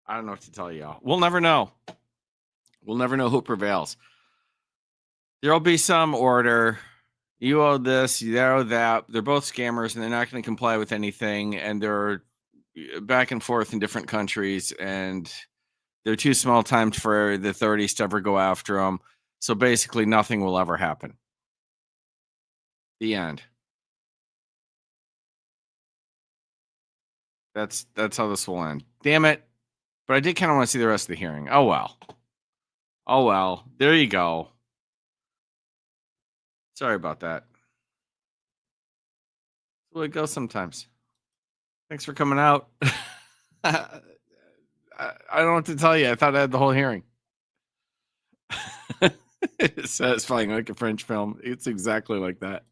I don't know what to tell y'all. We'll never know. We'll never know who prevails. There'll be some order. You owe this, you owe that. They're both scammers and they're not going to comply with anything. And they're back and forth in different countries. And they're too small time for the authorities to ever go after them. So basically nothing will ever happen. The end. That's how this will end. Damn it. But I did kind of want to see the rest of the hearing. Oh, well. Oh, well. There you go. Sorry about that. That's the way it goes sometimes. Thanks for coming out. I don't know what to tell you. I thought I had the whole hearing. It's satisfying like a French film. It's exactly like that.